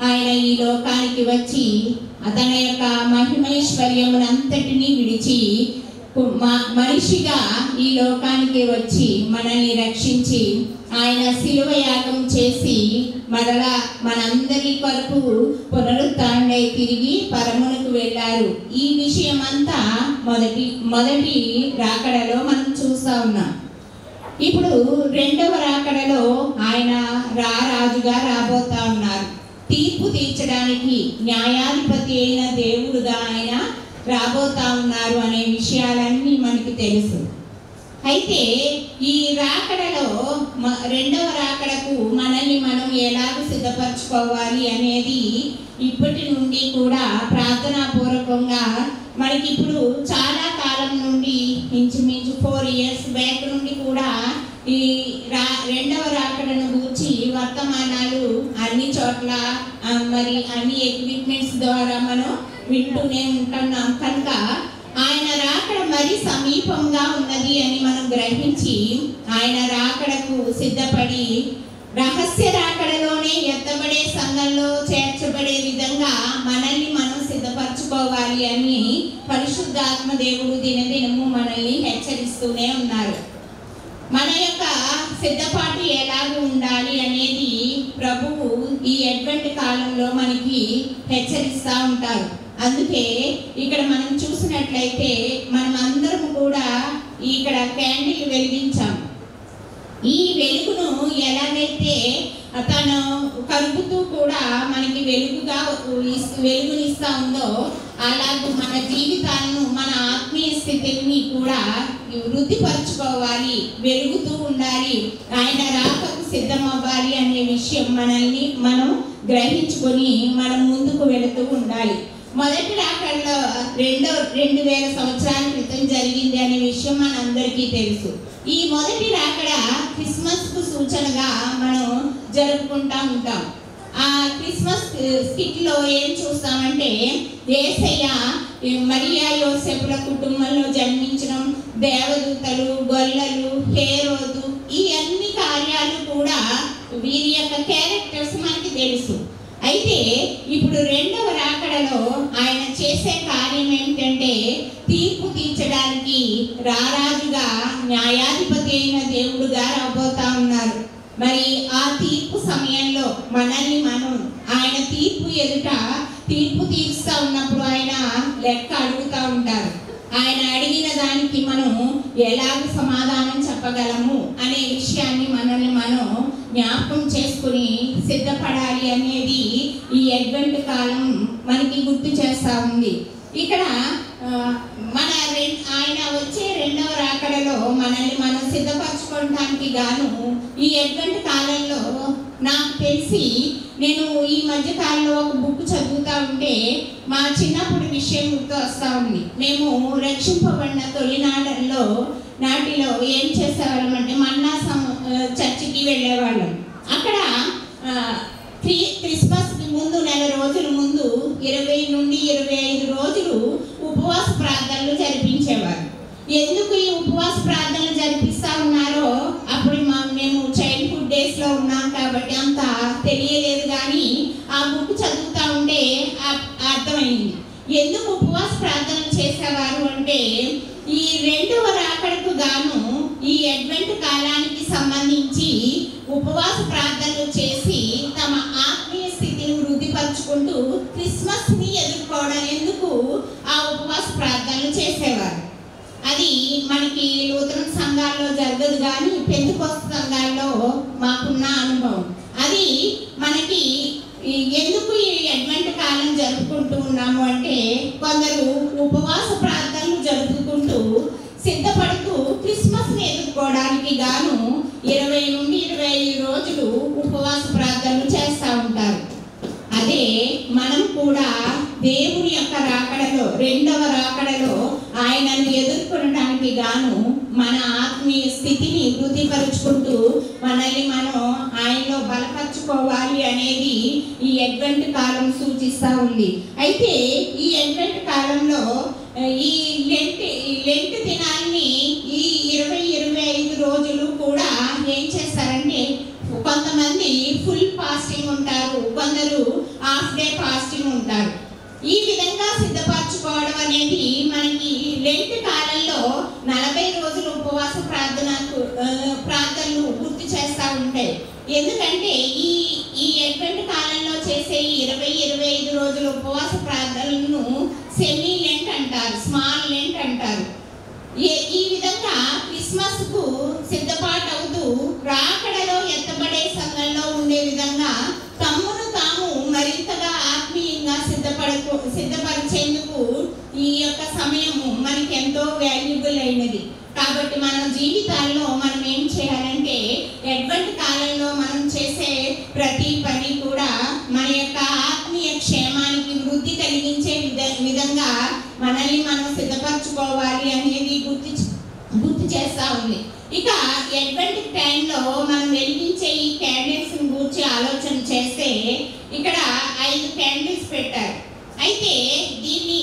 ఆయన ఈ లోకానికి వచ్చి తన యొక్క మహిమైశ్వర్యమునంతటినీ విడిచి మనిషిగా ఈ లోకానికి వచ్చి మనల్ని రక్షించి ఆయన శిలువ యాగం చేసి మరలా మనందరి కొరకు పునరుత్థానుడై తిరిగి పరమునకు వెళ్ళారు. ఈ విషయం అంతా మొదటి రాకడలో మనం చూస్తా ఉన్నాం. ఇప్పుడు రెండవ రాకడలో ఆయన రాజుగా రాబోతా ఉన్నారు. తీర్పు తీర్చడానికి న్యాయాధిపతి అయిన దేవుడుగా ఆయన రాబోతా ఉన్నారు అనే విషయాలన్నీ మనకి తెలుసు. అయితే ఈ రాకడలో రెండవ రాకడకు మనల్ని మనం ఎలాగ సిద్ధపరచుకోవాలి అనేది ఇప్పటి నుండి కూడా ప్రార్థనాపూర్వకంగా మనకి ఇప్పుడు చాలా కాలం నుండి ఇంచుమించు 4 years బ్యాక్ నుండి కూడా ఈ రెండవ రాకడను గురించి వర్తమానాలు అన్ని చోట్ల మరి అన్ని ఎక్విప్మెంట్స్ ద్వారా మనం వింటూనే ఉంటున్నాం. కనుక ఆయన రాకడ మరి సమీపంగా ఉన్నది అని మనం గ్రహించి ఆయన రాకడకు సిద్ధపడి రహస్య రాకడలోనే ఎత్తబడే సంఘంలో చేర్చబడే విధంగా మనల్ని మనం సిద్ధపరచుకోవాలి అని పరిశుద్ధాత్మ దేవుడు దినదినము మనల్ని హెచ్చరిస్తూనే ఉన్నారు. మన యొక్క సిద్ధపాటు ఎలాగ ఉండాలి అనేది ప్రభువు ఈ అడ్వెంట్ కాలంలో మనకి హెచ్చరిస్తూ ఉంటారు. అందుకే ఇక్కడ మనం చూసినట్లయితే మనం అందరం కూడా ఇక్కడ క్యాండిల్ వెలిగించాం. ఈ వెలుగును ఎలాగైతే తను కలుపుతూ కూడా మనకి వెలుగునిస్తా ఉందో అలాగే మన జీవితాలను మన ఆత్మీయ స్థితిని కూడా వృద్ధిపరచుకోవాలి, వెలుగుతూ ఉండాలి, ఆయన రాకకు సిద్ధమవ్వాలి అనే విషయం మనల్ని మనం గ్రహించుకొని మనం ముందుకు వెళుతూ ఉండాలి. మొదటి రాకడలో 2000 సంవత్సరాల క్రితం జరిగింది అనే విషయం మనందరికీ తెలుసు. ఈ మొదటి రాకడ క్రిస్మస్కు సూచనగా మనం జరుపుకుంటూ ఉంటాం. ఆ క్రిస్మస్ స్కిట్లో ఏం చూస్తామంటే యేసయ్య మరియా యోసేపుల కుటుంబంలో జన్మించడం, దేవదూతలు, గొల్లలు, హేరోదు, ఈ అన్ని కార్యాలు కూడా వీరి యొక్క క్యారెక్టర్స్ మనకి తెలుసు. అయితే ఇప్పుడు రెండవ రాకడలో ఆయన చేసే కార్యం ఏమిటంటే తీర్పు తీర్చడానికి రారాజుగా న్యాయాధిపతి అయిన దేవుడుగా రాబోతా ఉన్నారు. మరి ఆ తీర్పు సమయంలో మనల్ని మనం ఆయన తీర్పు ఎదుట తీర్పు తీరుస్తూ ఉన్నప్పుడు ఆయన లెక్క అడుగుతూ ఉంటారు. ఆయన అడిగిన దానికి మనం ఎలాగ సమాధానం చెప్పగలము అనే విషయాన్ని మనల్ని మనం జ్ఞాపకం చేసుకుని సిద్ధపడాలి అనేది ఈ అడ్వెంట్ కాలం మనకి గుర్తు చేస్తూ ఉంది. ఇక్కడ ఆయన వచ్చే రెండవ రాకడలో మనల్ని మనం సిద్ధపరచుకోవడానికి గాను ఈ అడ్వెంట్ కాలంలో నాకు తెలిసి నేను ఈ మధ్య కాలంలో ఒక బుక్ చదువుతూ ఉంటే మా చిన్నప్పుడు విషయం గుర్తు వస్తూ ఉంది. మేము రక్షింపబడిన నాటిలో ఏం చేసేవాళ్ళం అంటే మన్నా చర్చికి వెళ్ళేవాళ్ళం. అక్కడ క్రిస్మస్ ముందు నెల రోజుల ముందు 20 నుండి 25 రోజులు ఉపవాస ప్రార్థనలు జరిపించేవారు. ఎందుకు ఈ ఉపవాస ప్రార్థనలు జరిపిస్తూ ఉన్నారో అప్పుడు మేము చైల్డ్హుడ్ డేస్లో ఉన్నాం కాబట్టి అంత తెలియలేదు. కానీ ఆ బుక్ చదువుతూ ఉంటే అర్థమైంది ఎందుకు ఉపవాస ప్రార్థనలు చేసేవారు అంటే ఈ రెండవ రాకడకు గాను ఈ అడ్వెంట్ కాలానికి సంబంధించి ఉపవాస ప్రార్థనలు చేసి తమ ఆత్మీయ స్థితిని వృద్ధిపరచుకుంటూ క్రిస్మస్ని ఎదుర్కోవడం ఎందుకు ఆ ఉపవాస ప్రార్థనలు చేసేవారు. అది మనకి లూథరన్ సంఘాల్లో జరగదు, కానీ పెంతెకోస్తు సంఘాల్లో మాకున్న అనుభవం. అది మనకి ఎందుకు ఈ అడ్వెంట్ కాలం జరుపుకుంటూ ఉన్నాము అంటే కొందరు ఉపవాస ప్రార్థనలు జరుపుకుంటూ సిద్ధపడుతూ క్రిస్మస్ని ఎదుర్కోవడానికి గాను 20 నుండి 25 రోజులు ఉపవాస ప్రార్థనలు చేస్తూ ఉంటారు. అదే మనం కూడా దేవుని యొక్క రాకడలో రెండవ రాకడలో ఆయనను ఎదుర్కొనడానికి గాను మన ఆత్మీయ స్థితిని వృద్ధిపరుచుకుంటూ మనల్ని మనం ఆయనలో బలపరచుకోవాలి అనేది ఈ అడ్వెంట్ కాలం సూచిస్తూ ఉంది. అయితే ఈ అడ్వెంట్ కాలంలో ఈ లెంట్ దినాన్ని ఈ 20-25 రోజులు చేస్తారంటే కొంతమంది ఫుల్ ఫాస్టింగ్ ఉంటారు, కొందరు హాఫ్ డే ఫాస్టింగ్ ఉంటారు. ఈ విధంగా సిద్ధపరచుకోవడం అనేది మనకి లెంట్ కాలంలో 40 రోజులు ఉపవాస ప్రార్థనలు గుర్తు చేస్తూ ఉంటాయి. ఎందుకంటే ఈ అడ్వెంట్ కాలంలో చేసే 20-25 రోజుల ఉపవాస ప్రార్థనలను సెమీ లెంట్ అంటారు, స్మాల్ లెంట్ అంటారు. ఈ విధంగా క్రిస్మస్ కు సిద్ధపాటు అవుతూ రాకడలో ఎత్తబడే సంఘంలో ఉండే విధంగా తమ్మును తాము మరింతగా ఆత్మీయంగా సిద్ధపరిచేందుకు ఈ యొక్క సమయము మనకి ఎంతో వాల్యుబుల్ అయినది. కాబట్టి మన జీవితాల్లో మనం ఏం చేయాలంటే అడ్వెంట్ కాలంలో మనం చేసే ప్రతి పని కూడా మన యొక్క ఆత్మీయ క్షేమానికి వృద్ధి కలిగించే విధంగా మనల్ని మనం సిద్ధపరచుకోవాలి అనేది గుర్తు చేస్తా ఉంది. ఇక అడ్వెంట్ టైంలో మనం వెలిగించే ఈ క్యాండిల్స్ గురించి ఆలోచన చేస్తే ఇక్కడ 5 క్యాండిల్స్ పెట్టారు. అయితే దీన్ని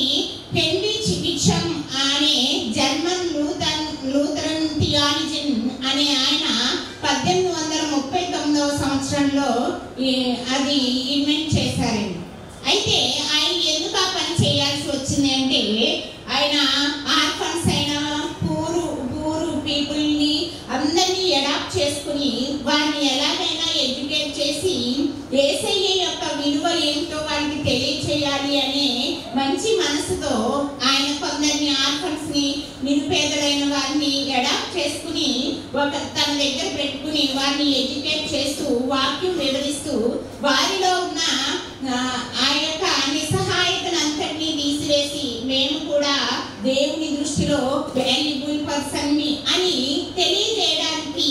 హెన్రిచ్ బిషమ్ అనే జర్మన్ లూథరన్ థియాలజన్ అనే ఆయన 1839వ సంవత్సరంలో అది ఇన్వెంట్ చేశారండి. అయితే ఆయన ఎందుకు ఆ పని చేయాల్సి వచ్చింది అంటే ఆయన ఆర్ఫన్స్ అయిన పూర్ పీపుల్ని అందరినీ అడాప్ట్ చేసుకుని వారిని ఎలాగైనా ఎడ్యుకేట్ చేసి యేసయ్య యొక్క విలువ ఏమిటో వారికి తెలియచేయాలి అనే మంచి మనసుతో ఆయన కొందరిని ఆర్ఫన్స్ని, నిరుపేదలైన వారిని అడాప్ట్ చేసుకుని తన దగ్గర పెట్టుకుని వారిని ఎడ్యుకేట్ చేస్తూ వాక్యం వివరిస్తూ వారిలో ఉన్న ఆ యొక్క నిస్సహాయతను అంతటినీ తీసివేసి మేము కూడా దేవుని దృష్టిలో వాల్యుబుల్ పర్సన్ అని తెలియజేయడానికి,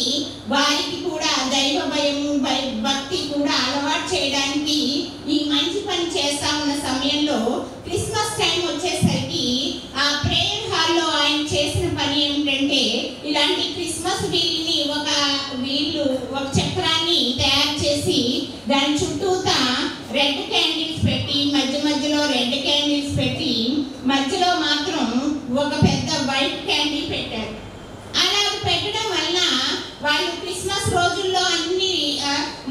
వారికి కూడా దైవ భయము భక్తి కూడా అలవాటు చేయడానికి ఈ మంచి పని చేస్తా ఉన్న సమయంలో క్రిస్మస్ టైం వచ్చేసరికి ఆ ప్రేయర్ హాల్లో ఆయన చేసిన పని ఏమిటంటే ఇలాంటి క్రిస్మస్ వీల్ని ఒక చక్రాన్ని తయారు చేసి దాని చుట్టూతా రెడ్ క్యాండిల్స్ పెట్టి మధ్యలో రెడ్ క్యాండిల్స్ పెట్టి మధ్యలో మాత్రం ఒక పెద్ద వైట్ క్యాండిల్ పెట్టారు. అలా పెట్టడం వల్ల వాళ్ళు క్రిస్మస్ రోజుల్లో అన్ని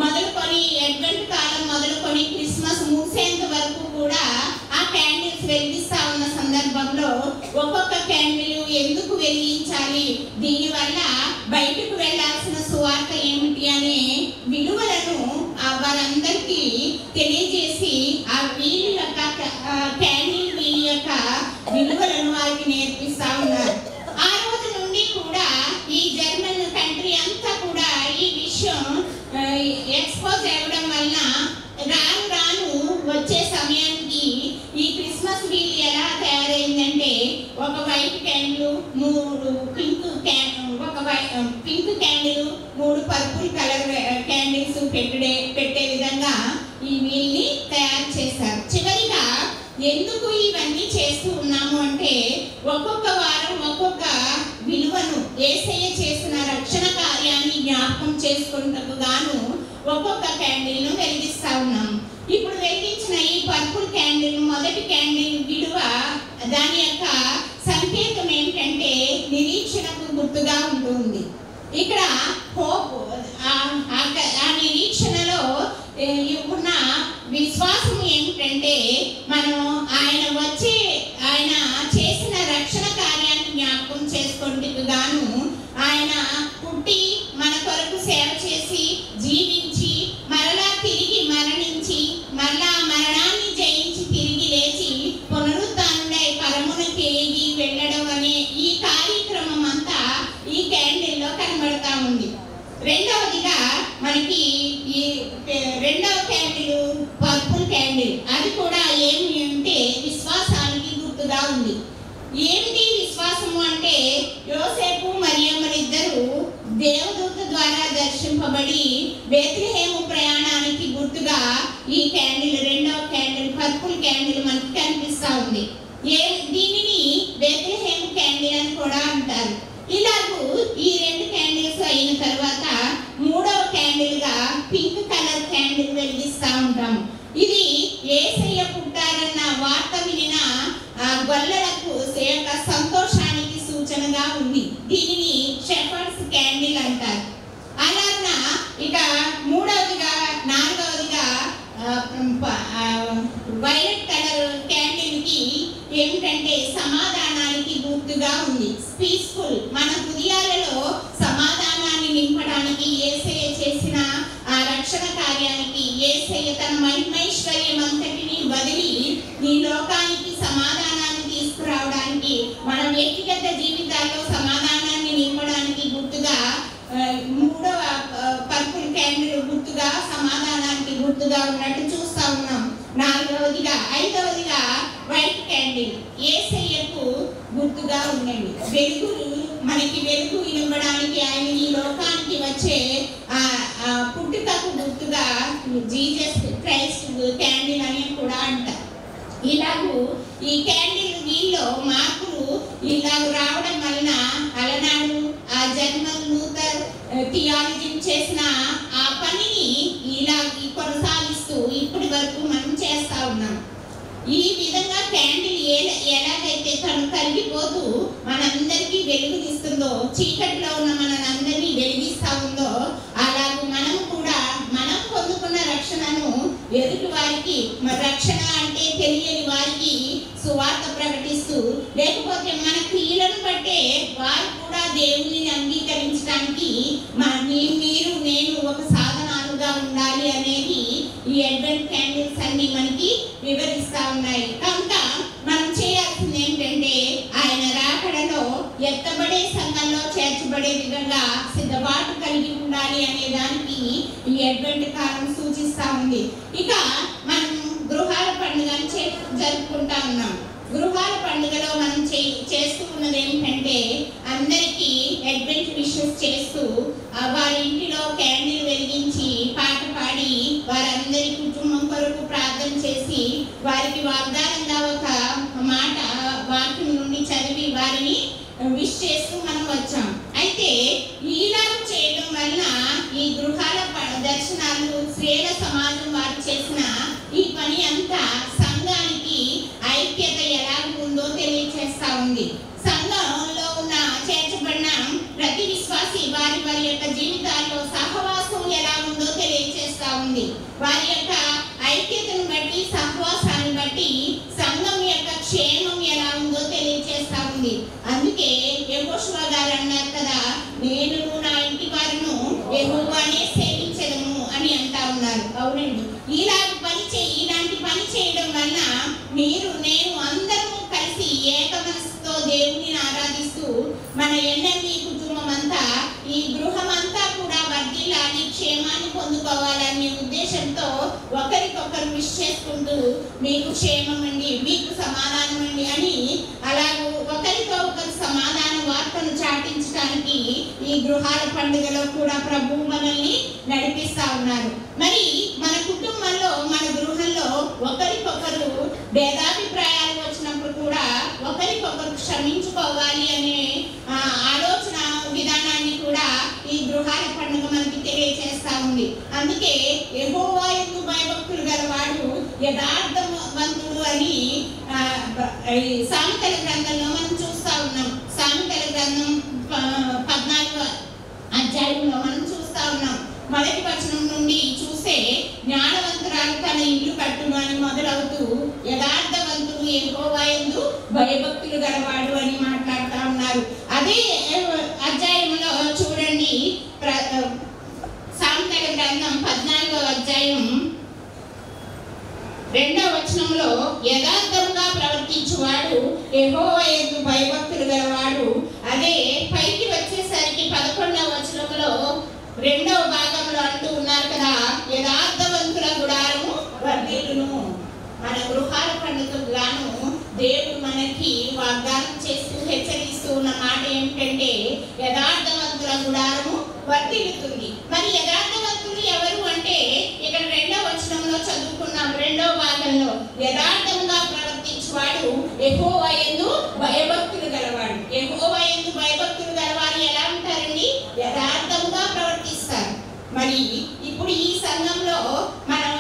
మొదలుకొని అడ్వెంట్ కాలం మొదలుకొని క్రిస్మస్ ముగిసేంత వరకు కూడా ఆ క్యాండిల్స్ వెలిగిస్తా ఉన్న సందర్భంలో ఒక్కొక్క క్యాండిల్ ఎందుకు వెలిగించాలి, దీనివల్ల బయటకు వెళ్ళాల్సిన సువార్త ఏమిటి అనే విలువలను వారందరికీ తెలియజేసి ఆ వీళ్ళ యొక్క క్యాండిల్ వీళ్ళ యొక్క విలువలను వారికి నేర్పిస్తా ఉన్నారు. ఆ రోజు నుండి కూడా ఈ జర్మన్ కంట్రీ అంతా కూడా ఈ విషయం ఎక్స్పోజ్ అవ్వడం వలన రాను వచ్చే సమయానికి ఈ క్రిస్మస్ వీల్ ఎలా తయారైందంటే ఒక white candle, 3 pink candle, 3 purple colour candles పెట్టే విధంగా ఈ వీల్ని తయారు చేశారు. చివరిగా ఎందుకు ఇవన్నీ చేస్తూ ఉన్నాము అంటే ఒక్కొక్క వారం ఒక్కొక్క విలువను, యేసయ్య చేసిన రక్షణ కార్యాన్ని జ్ఞాపకం చేసుకున్నట్టుకు గాను ఒక్కొక్క క్యాండిల్ను వెలిగిస్తా ఉన్నాము. ఇప్పుడు వెలిగించిన ఈ పర్పుల్ క్యాండిల్, మొదటి క్యాండిల్ విలువ దాని యొక్క సంకేతం ఏంటంటే నిరీక్షణకు గుర్తుగా ఉంటుంది. ఇక్కడ హోప్, ఆ నిరీక్షణలో ఉన్న విశ్వాసం ఏమిటంటే మనం ఆయన చేసిన రక్షణ కార్యాన్ని జ్ఞాపకం చేసుకుంటూ గాను ఆయన పుట్టి మన కొరకు సేవ చేసి జీవించి మరలా తిరిగి మరణించి మరలా మరణాన్ని జయించి తిరిగి లేచి పునరుత్థానుడై పరమునకి ఎగి వెళ్ళడం అనే ఈ కార్యక్రమం అంతా ఈ క్యాండిల్లో కనబడతా ఉంది. రెండవదిగా మనకి ఈ రెండవ క్యాండిల్ పర్పుల్ క్యాండిల్, అది కూడా ఏమి అంటే విశ్వాసానికి గుర్తుగా ఉంది. ఏమిటి విశ్వాసము అంటే యోసేపు మరియమ్మలిద్దరూ దేవదూత ద్వారా దర్శింపబడి బెత్లెహేము ప్రయాణానికి గుర్తుగా ఈ క్యాండిల్, రెండవ క్యాండిల్ పర్పుల్ క్యాండిల్ మనకి కనిపిస్తా ఉంది. దీనిని బెత్లెహేము క్యాండిల్ అని కూడా అంటారు. ఇలాగూ ఈ 2 క్యాండిల్స్ అయిన తర్వాత 3వ క్యాండిల్ గా పింక్ కలర్ క్యాండిల్ వెలిగిస్తా ఉంటాము. ఇది యేసయ్య పుట్టారన్న వార్త వినిన గొల్లలకు యొక్క సంతోషానికి సూచనగా ఉంది. దీనిని షెఫర్డ్స్ క్యాండిల్ అంటారు. అలాగా సమాధానానికి గుర్తుగా ఉంది. పీస్ఫుల్, మన హృదయాలలో సమాధానాన్ని నింపడానికి యేసయ్య చేసిన ఆ రక్షణ కార్యానికి, యేసయ్య తన మహిమైశ్వర్యం అంతటిని వదిలి ఈ లోకానికి సమాధానాన్ని తీసుకురావడానికి, మన వ్యక్తిగత జీవితాల్లో సమాధానాన్ని నింపడానికి గుర్తుగా మూడవ పర్పుల్ క్యాండిల్ గుర్తుగా, సమాధానానికి గుర్తుగా ఉన్నట్టు చూస్తా ఉన్నాం. ఐదవదిగా వైట్ క్యాండిల్ యేసయ్యకు గుర్తుగా ఉండండి. వెలుగులు మనకి వెలుగు ఇవ్వడానికి ఆయన ఈ లోకానికి వచ్చే పుట్టుకకు గుర్తుగా జీసస్ క్రైస్ట్ క్యాండిల్ అని కూడా అంటారు. ఇలాగూ ఈ క్యాండిల్ వీళ్ళలో మార్పులు ఇలాగ రావడం వలన అలనాడు ఆ జర్మన్ లూథర్ థియాలజీ చేసిన ఆ పనిని ఇలా కొనసాగిస్తూ ఇప్పటి వరకు మనం చేస్తా ఉన్నాం. ఈ విధంగా క్యాండిల్ ఎలాగైతే తను కరిగిపోతూ మనందరికీ వెలుగునిస్తుందో, చీకటిలో ఉన్న మనందరినీ వెలిగిస్తా ఉందో, అలాగే మనం కూడా మనం పొందుకున్న రక్షణను ఎదుటి వారికి, రక్షణ అంటే తెలియని వారికి సువార్త ప్రకటిస్తూ, లేకపోతే మన క్రియలను బట్టే వారు కూడా దేవుని అంగీకరించడానికి మీరు నేను ఒక సాధనాలుగా ఉండాలి అనేది ఈ అడ్వెంట్ క్యాండిల్స్ అన్ని మనకి వివరిస్తా ఉన్నాయి. కనుక మనం చేయాల్సింది ఏంటంటే ఆయన రాకడలో ఎత్తబడే సంఘంలో చేర్చబడే విధంగా సిద్ధపాటు కలిగి ఉండాలి అనే దానికి ఈ అడ్వెంట్ కాలం సూచిస్తా ఉంది. ఇక మనం గృహాల పండుగను జరుపుకుంటా ఉన్నాం. గృహాల పండుగలో మనం చేస్తూ ఉన్నది ఏంటంటే అందరికీ అడ్వెంట్ విషెస్ చేస్తూ వారి ఇంటిలో క్యాండిల్ వెలిగించి పాట పాడి వారందరి కుటుంబం కొరకు ప్రార్థన చేసి వారికి వాగ్దానంగా ఒక మాట వాక్యం నుండి చదివి వారిని విష్ చేస్తూ మనం వచ్చాం. అయితే ఇలా చేయడం వలన ఈ గృహాల దర్శనాలు స్త్రీల సమాజం వారు చేసిన ఈ పని అంతా సంఘానికి ఐక్యత ఎలా ఉందో తెలియచేస్తా ఉంది. సంఘంలో ఉన్న చేర్చబడిన ప్రతి విశ్వాసి వారి వారి యొక్క జీవితాల్లో సహవాసం ఎలా ఉందో తెలియచేస్తా ఉంది. వారి యొక్క ఐక్యతను బట్టి, సహవాసాన్ని బట్టి సంఘం యొక్క క్షేమం ఎలా ఉందో తెలియచేస్తా ఉంది. అందుకే యెహోషువ గారు అన్నారు కదా, నేను నా ఇంటి వారిను యెహోవానే సేవించెదము అని అంటా ఉన్నారు. అవునండి, ఇలాంటి పని చేయడం వలన మీరు నేను అందరము కలిసి ఏక మనసుతో దేవుని ఆరాధిస్తూ మన ఎన్ఎంఈ కుటుంబం అంతా, ఈ గృహం అంతా కూడా వర్ధిల్లాలి, క్షేమాన్ని పొందుకోవాలనే ఉద్దేశంతో ఒకరికొకరు విష్ చేసుకుంటూ మీకు క్షేమం అండి, మీకు సమాధానం అండి అని అలాగూ ఒకరితో ఒకరు సమాధాన వార్తను చాటించడానికి ఈ గృహాల పండుగలో కూడా ప్రభువు మనల్ని నడిపిస్తా ఉన్నారు. మరి మన కుటుంబంలో, మన గృహంలో ఒకరికొకరు భేదాభిప్రాయాలు వచ్చినప్పుడు కూడా ఒకరికొకరు క్షమించుకోవాలి అనే ఆలోచన విధానాన్ని కూడా ఈ గృహాల పండుగ మనకి తెలియచేస్తా ఉంది. అందుకే యెహోవా యందు భయభక్తులు గలవాడు యథార్థవంతుడు అని సామెతల గ్రంథంలో మనం చూస్తా ఉన్నాం. సామెతల గ్రంథం 14వ అధ్యాయంలో మనం చూస్తా ఉన్నాం. మొదటి వచనం నుండి చూస్తే జ్ఞానవంతురాలు తన ఇల్లు కట్టును అని మొదలవుతూ యథార్థవంతుడు యెహోవా యందు భయభక్తులు గలవాడు అని మాట్లాడుతూ ఉన్నారు. అదే అధ్యాయంలో చూడండి, సామెతల గ్రంథం 14వ అధ్యాయం 2వ వచనంలో యథార్థంగా ప్రవర్తించువాడు యెహోవా యందు భయభక్తులు గలవాడు. అదే పైకి వచ్చేసరికి 11వ వచనంలో 2వ భాగంలో అంటూ ఉన్నారు కదా, యథార్థవంతుల గుడారము వర్ధిల్లును. మన గృహాల పండుగకు గాను దేవుడు మనకి వాగ్దానం చేస్తూ హెచ్చరిస్తూ ఉన్న మాట ఏమిటంటే యథార్థవంతుల గుడారము వర్ధిల్లుతుంది. మరి యథార్థవంతులు ఎవరు అంటే ఇక్కడ 2వ వచనంలో చదువుకున్నాం. 2వ భాగంలో యథార్థంగా ప్రవర్తించువాడు యెహోవా యందు భయభక్తులు గలవాడు. యెహోవా యందు భయభక్తులు గలవారు ఎలా ఉంటారండి? యథార్థంగా ప్రవర్తిస్తారు. మరి ఇప్పుడు ఈ సంఘంలో మనం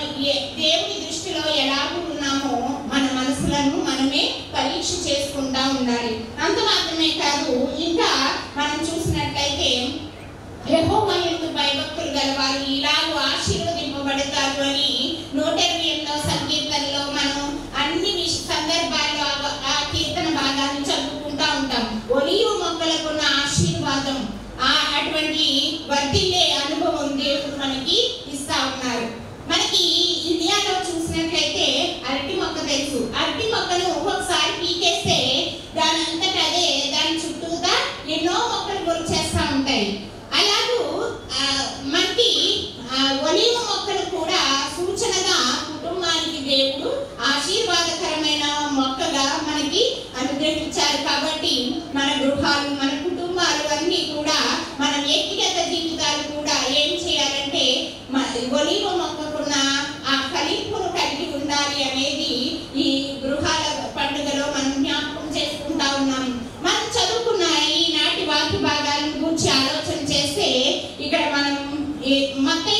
దేవుని దృష్టిలో ఎలా ఉన్నామో మన మనసులను మనమే పరీక్ష చేసుకుంటా ఉండాలి. అంత మాత్రమే కాదు, ఇంకా మనం చూసినట్లయితే యెహోవా యందు భయభక్తులు గలవారు ఇలాగూ ఆశీర్వదింపబడతారు అని 128వ సంకీర్తనలో మనం అన్ని సందర్భాల్లో ఆ కీర్తన భాగాన్ని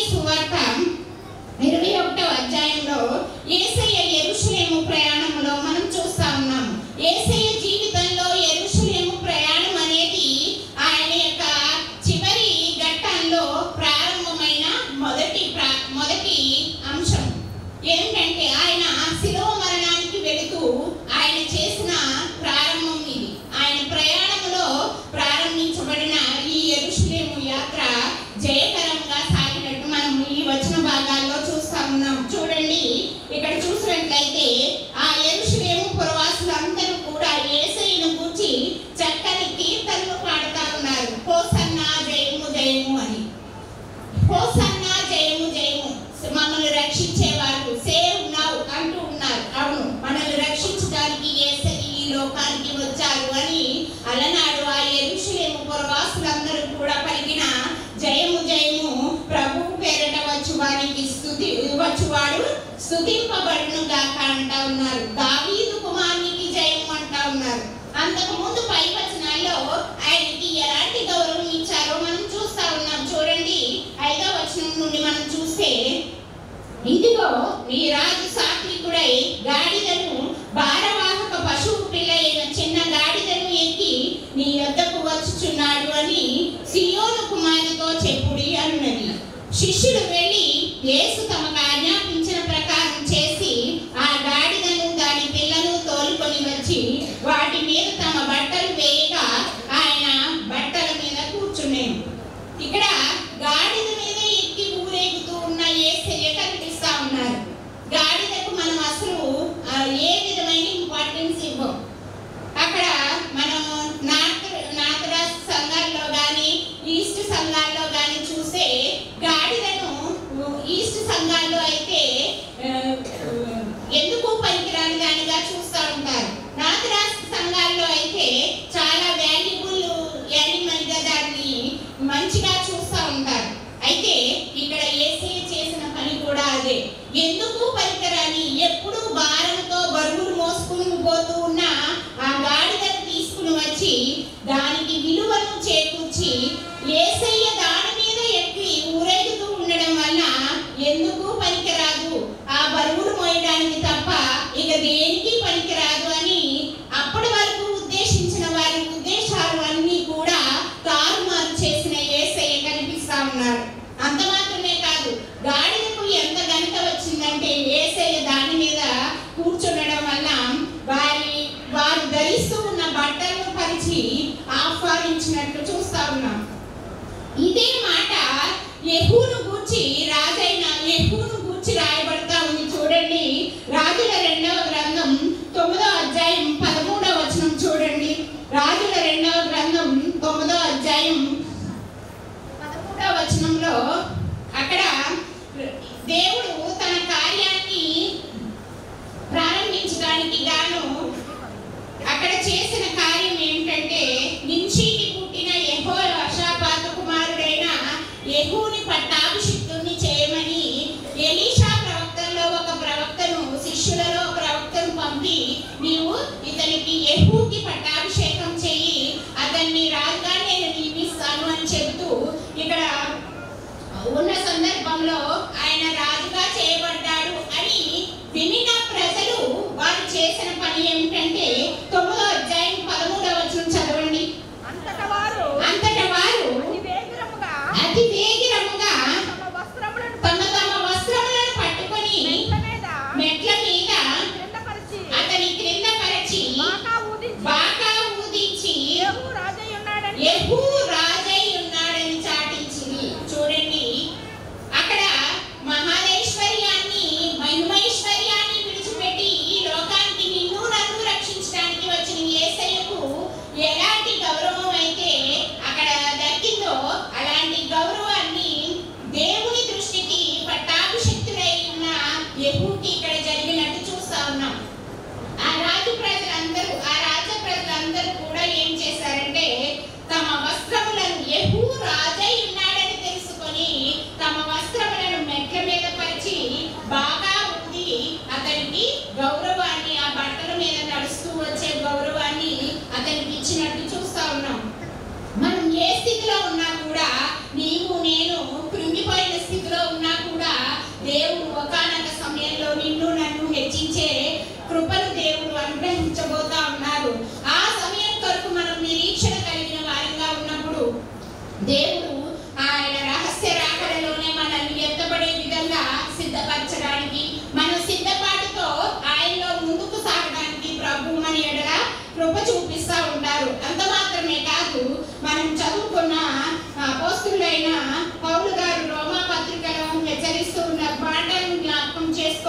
సువార్త 21వ అధ్యాయంలో యేసయ్య యెరూషలేము ప్రయాణంలో మనం చూస్తా ఉన్నాం. యేసయ్య జీవితంలో యెరూషలేము ప్రయాణం అనేది ఆయన యొక్క చివరి ఘట్టంలో ప్రారంభమైన మొదటి అంశం ఏంటంటే ఆయన శిలువ మరణానికి వెళుతూ ఆయన చేసిన ప్రారంభం ఇది. ఆయన ప్రయాణంలో ప్రారంభించబడిన ఈ యెరూషలేము యాత్ర జయకరంగా సాగినట్టు మనం ఈ వచన భాగాల్లో చూస్తా ఉన్నాం. చూడండి, ఇక్కడ చూసినట్లయితే ఆ యెరూషలేము పురవాసులందరూ కూడా యేసయ్యను గురించి చక్కని కీర్తనలు పాడుతా ఉన్నారు. హోసన్నా జయము జయము అని. హోసన్నా జయము జయము, మమ్మల్ని రక్షించేవారు, సేవ్ నౌ అంటూ ఉన్నారు. అవును, మనల్ని రక్షించడానికి యేసయ్య ఈ లోకానికి వచ్చారు అని అలనాడు ఆ యెరూషలేము పురవాసులందరూ కూడా పలికిన జయము జయము, ప్రభు పేరట వచ్చువాడు స్తుతింపబడును గాక అంటా ఉన్నారు. దావీదు కుమారునికి జయము అంటా ఉన్నారు. అంతకు ముందు పై వచనాల్లో ఆయనకి ఎలాంటి గౌరవం ఇచ్చారో మనం చూస్తా ఉన్నాం. చూడండి, 5వ వచనం నుండి మనం చూస్తే, ఇదిగో నీ రాజు సాత్వికుడై గాడిదను భారవాహక పశువు పిల్ల అయిన చిన్న గాడిదను ఎక్కి నీ యొద్దకు వచ్చుచున్నాడు అని సియోను కుమారునితో చెప్పుడి అన్నది. శిష్యులు వెళ్ళి యేసు తమకు ఆజ్ఞాపించిన ప్రకారం చేసి ఆ గాడిదను దాని పిల్లను తోలుకొని వచ్చి వాటి మీద తమ బట్టలు వేయగా ఆయన బట్టల మీద కూర్చునేను. ఇక్కడ గాడిద మీద ఎక్కి ఊరేగుతూ ఉన్న యేసయ్య కనిపిస్తా ఉన్నారు. గాడిదకు మనం అసలు ఏ విధమైన ఇంపార్టెన్స్ ఇవ్వం. అక్కడ మనం నార్త్ సంఘాల్లో కానీ ఈస్ట్ సంఘాల్లో కానీ చూస్తే గాడిదను ఈస్ట్ సంఘాల్లో అయితే ఎందుకు పనికిరాని దానిగా చూస్తూ ఉంటారు. నార్త్ సంఘాల్లో అయితే చాలా వాల్యుబుల్ యానిమల్గా దాన్ని మంచిగా చూస్తూ ఉంటారు. అయితే ఇక్కడ యేసయ్య చేసిన పని కూడా అదే. ఎందుకు పనికిరాని, ఎప్పుడు భారంతో బరువులు మోసుకుని పోతూ ఉన్న ఆ గాడిదను తీసుకుని వచ్చి దానికి విలువను చేకూర్చి యేసయ్య దాని మీద ఎక్కి ఊరేగుతూ ఉండడం వల్ల ఎందుకు పనికిరాదు, ఆ బరువులు మోయడానికి తప్ప ఇక దేనికి పనికిరాదు అని అప్పటి వరకు ఉద్దేశించిన వారి ఉద్దేశాలు అన్నీ కూడా తారుమారు చేసిన యేసయ్య కనిపిస్తా ఉన్నారు. అంత మాత్రమే కాదు, గాడిదకు ఎంత ఘనత వచ్చిందంటే యేసయ్య దాని మీద కూర్చుండడం వల్ల వారు ధరిస్తూ ఉన్న బట్టలను పరిచి ఆహ్వానించినట్లు చూస్తా ఉన్నాం. ఇదే మాట యెహూను గూర్చి రాజైన యెహూను గూర్చి రాయబడతా ఉంది. చూడండి, రాజుల 2వ గ్రంథం 9వ అధ్యాయం 13వ వచనం చూడండి. రాజుల 2వ గ్రంథం 9వ అధ్యాయం 13వ వచనంలో అక్కడ దేవుడు తన కార్యాన్ని ప్రారంభించడానికి గాను అక్కడ చేసిన కార్యం ఏమిటంటే, నింషీకి పుట్టిన యెహోషాపాతు కుమారుడైన యెహూని పట్టాభిషిక్తుణ్ణి చేయమని ఎలీషా ప్రవక్తల్లో ఒక ప్రవక్తను, శిష్యులలో ప్రవక్తను పంపి నీవు ఇతనికి యెహూకి పట్టాభిషేకం చెయ్యి, అతన్ని రాజుగా నేను నియమిస్తాను అని చెబుతూ ఇక్కడ ఉన్న సందర్భంలో ఆయన రాజుగా చేయబడ్డాడు అని వినిన ప్రజలు వారు చేసిన పని ఏమిటంటే 9వ అధ్యాయం 13వ వచనం చదవండి. అంతటా వారు అతి వేగిరముగా తమ వస్త్రములను పట్టుకొని మెట్ల మీద అతని క్రింద పరిచి బాకా ఊదించి యెహూ రాజై ఉన్నాడని చాటించింది. చూడండి, అక్కడ మహానైశ్వర్యాన్ని మహిమైశ్వర్యాన్ని విడిచిపెట్టి ఈ లోకానికి నిన్ను నన్ను రక్షించడానికి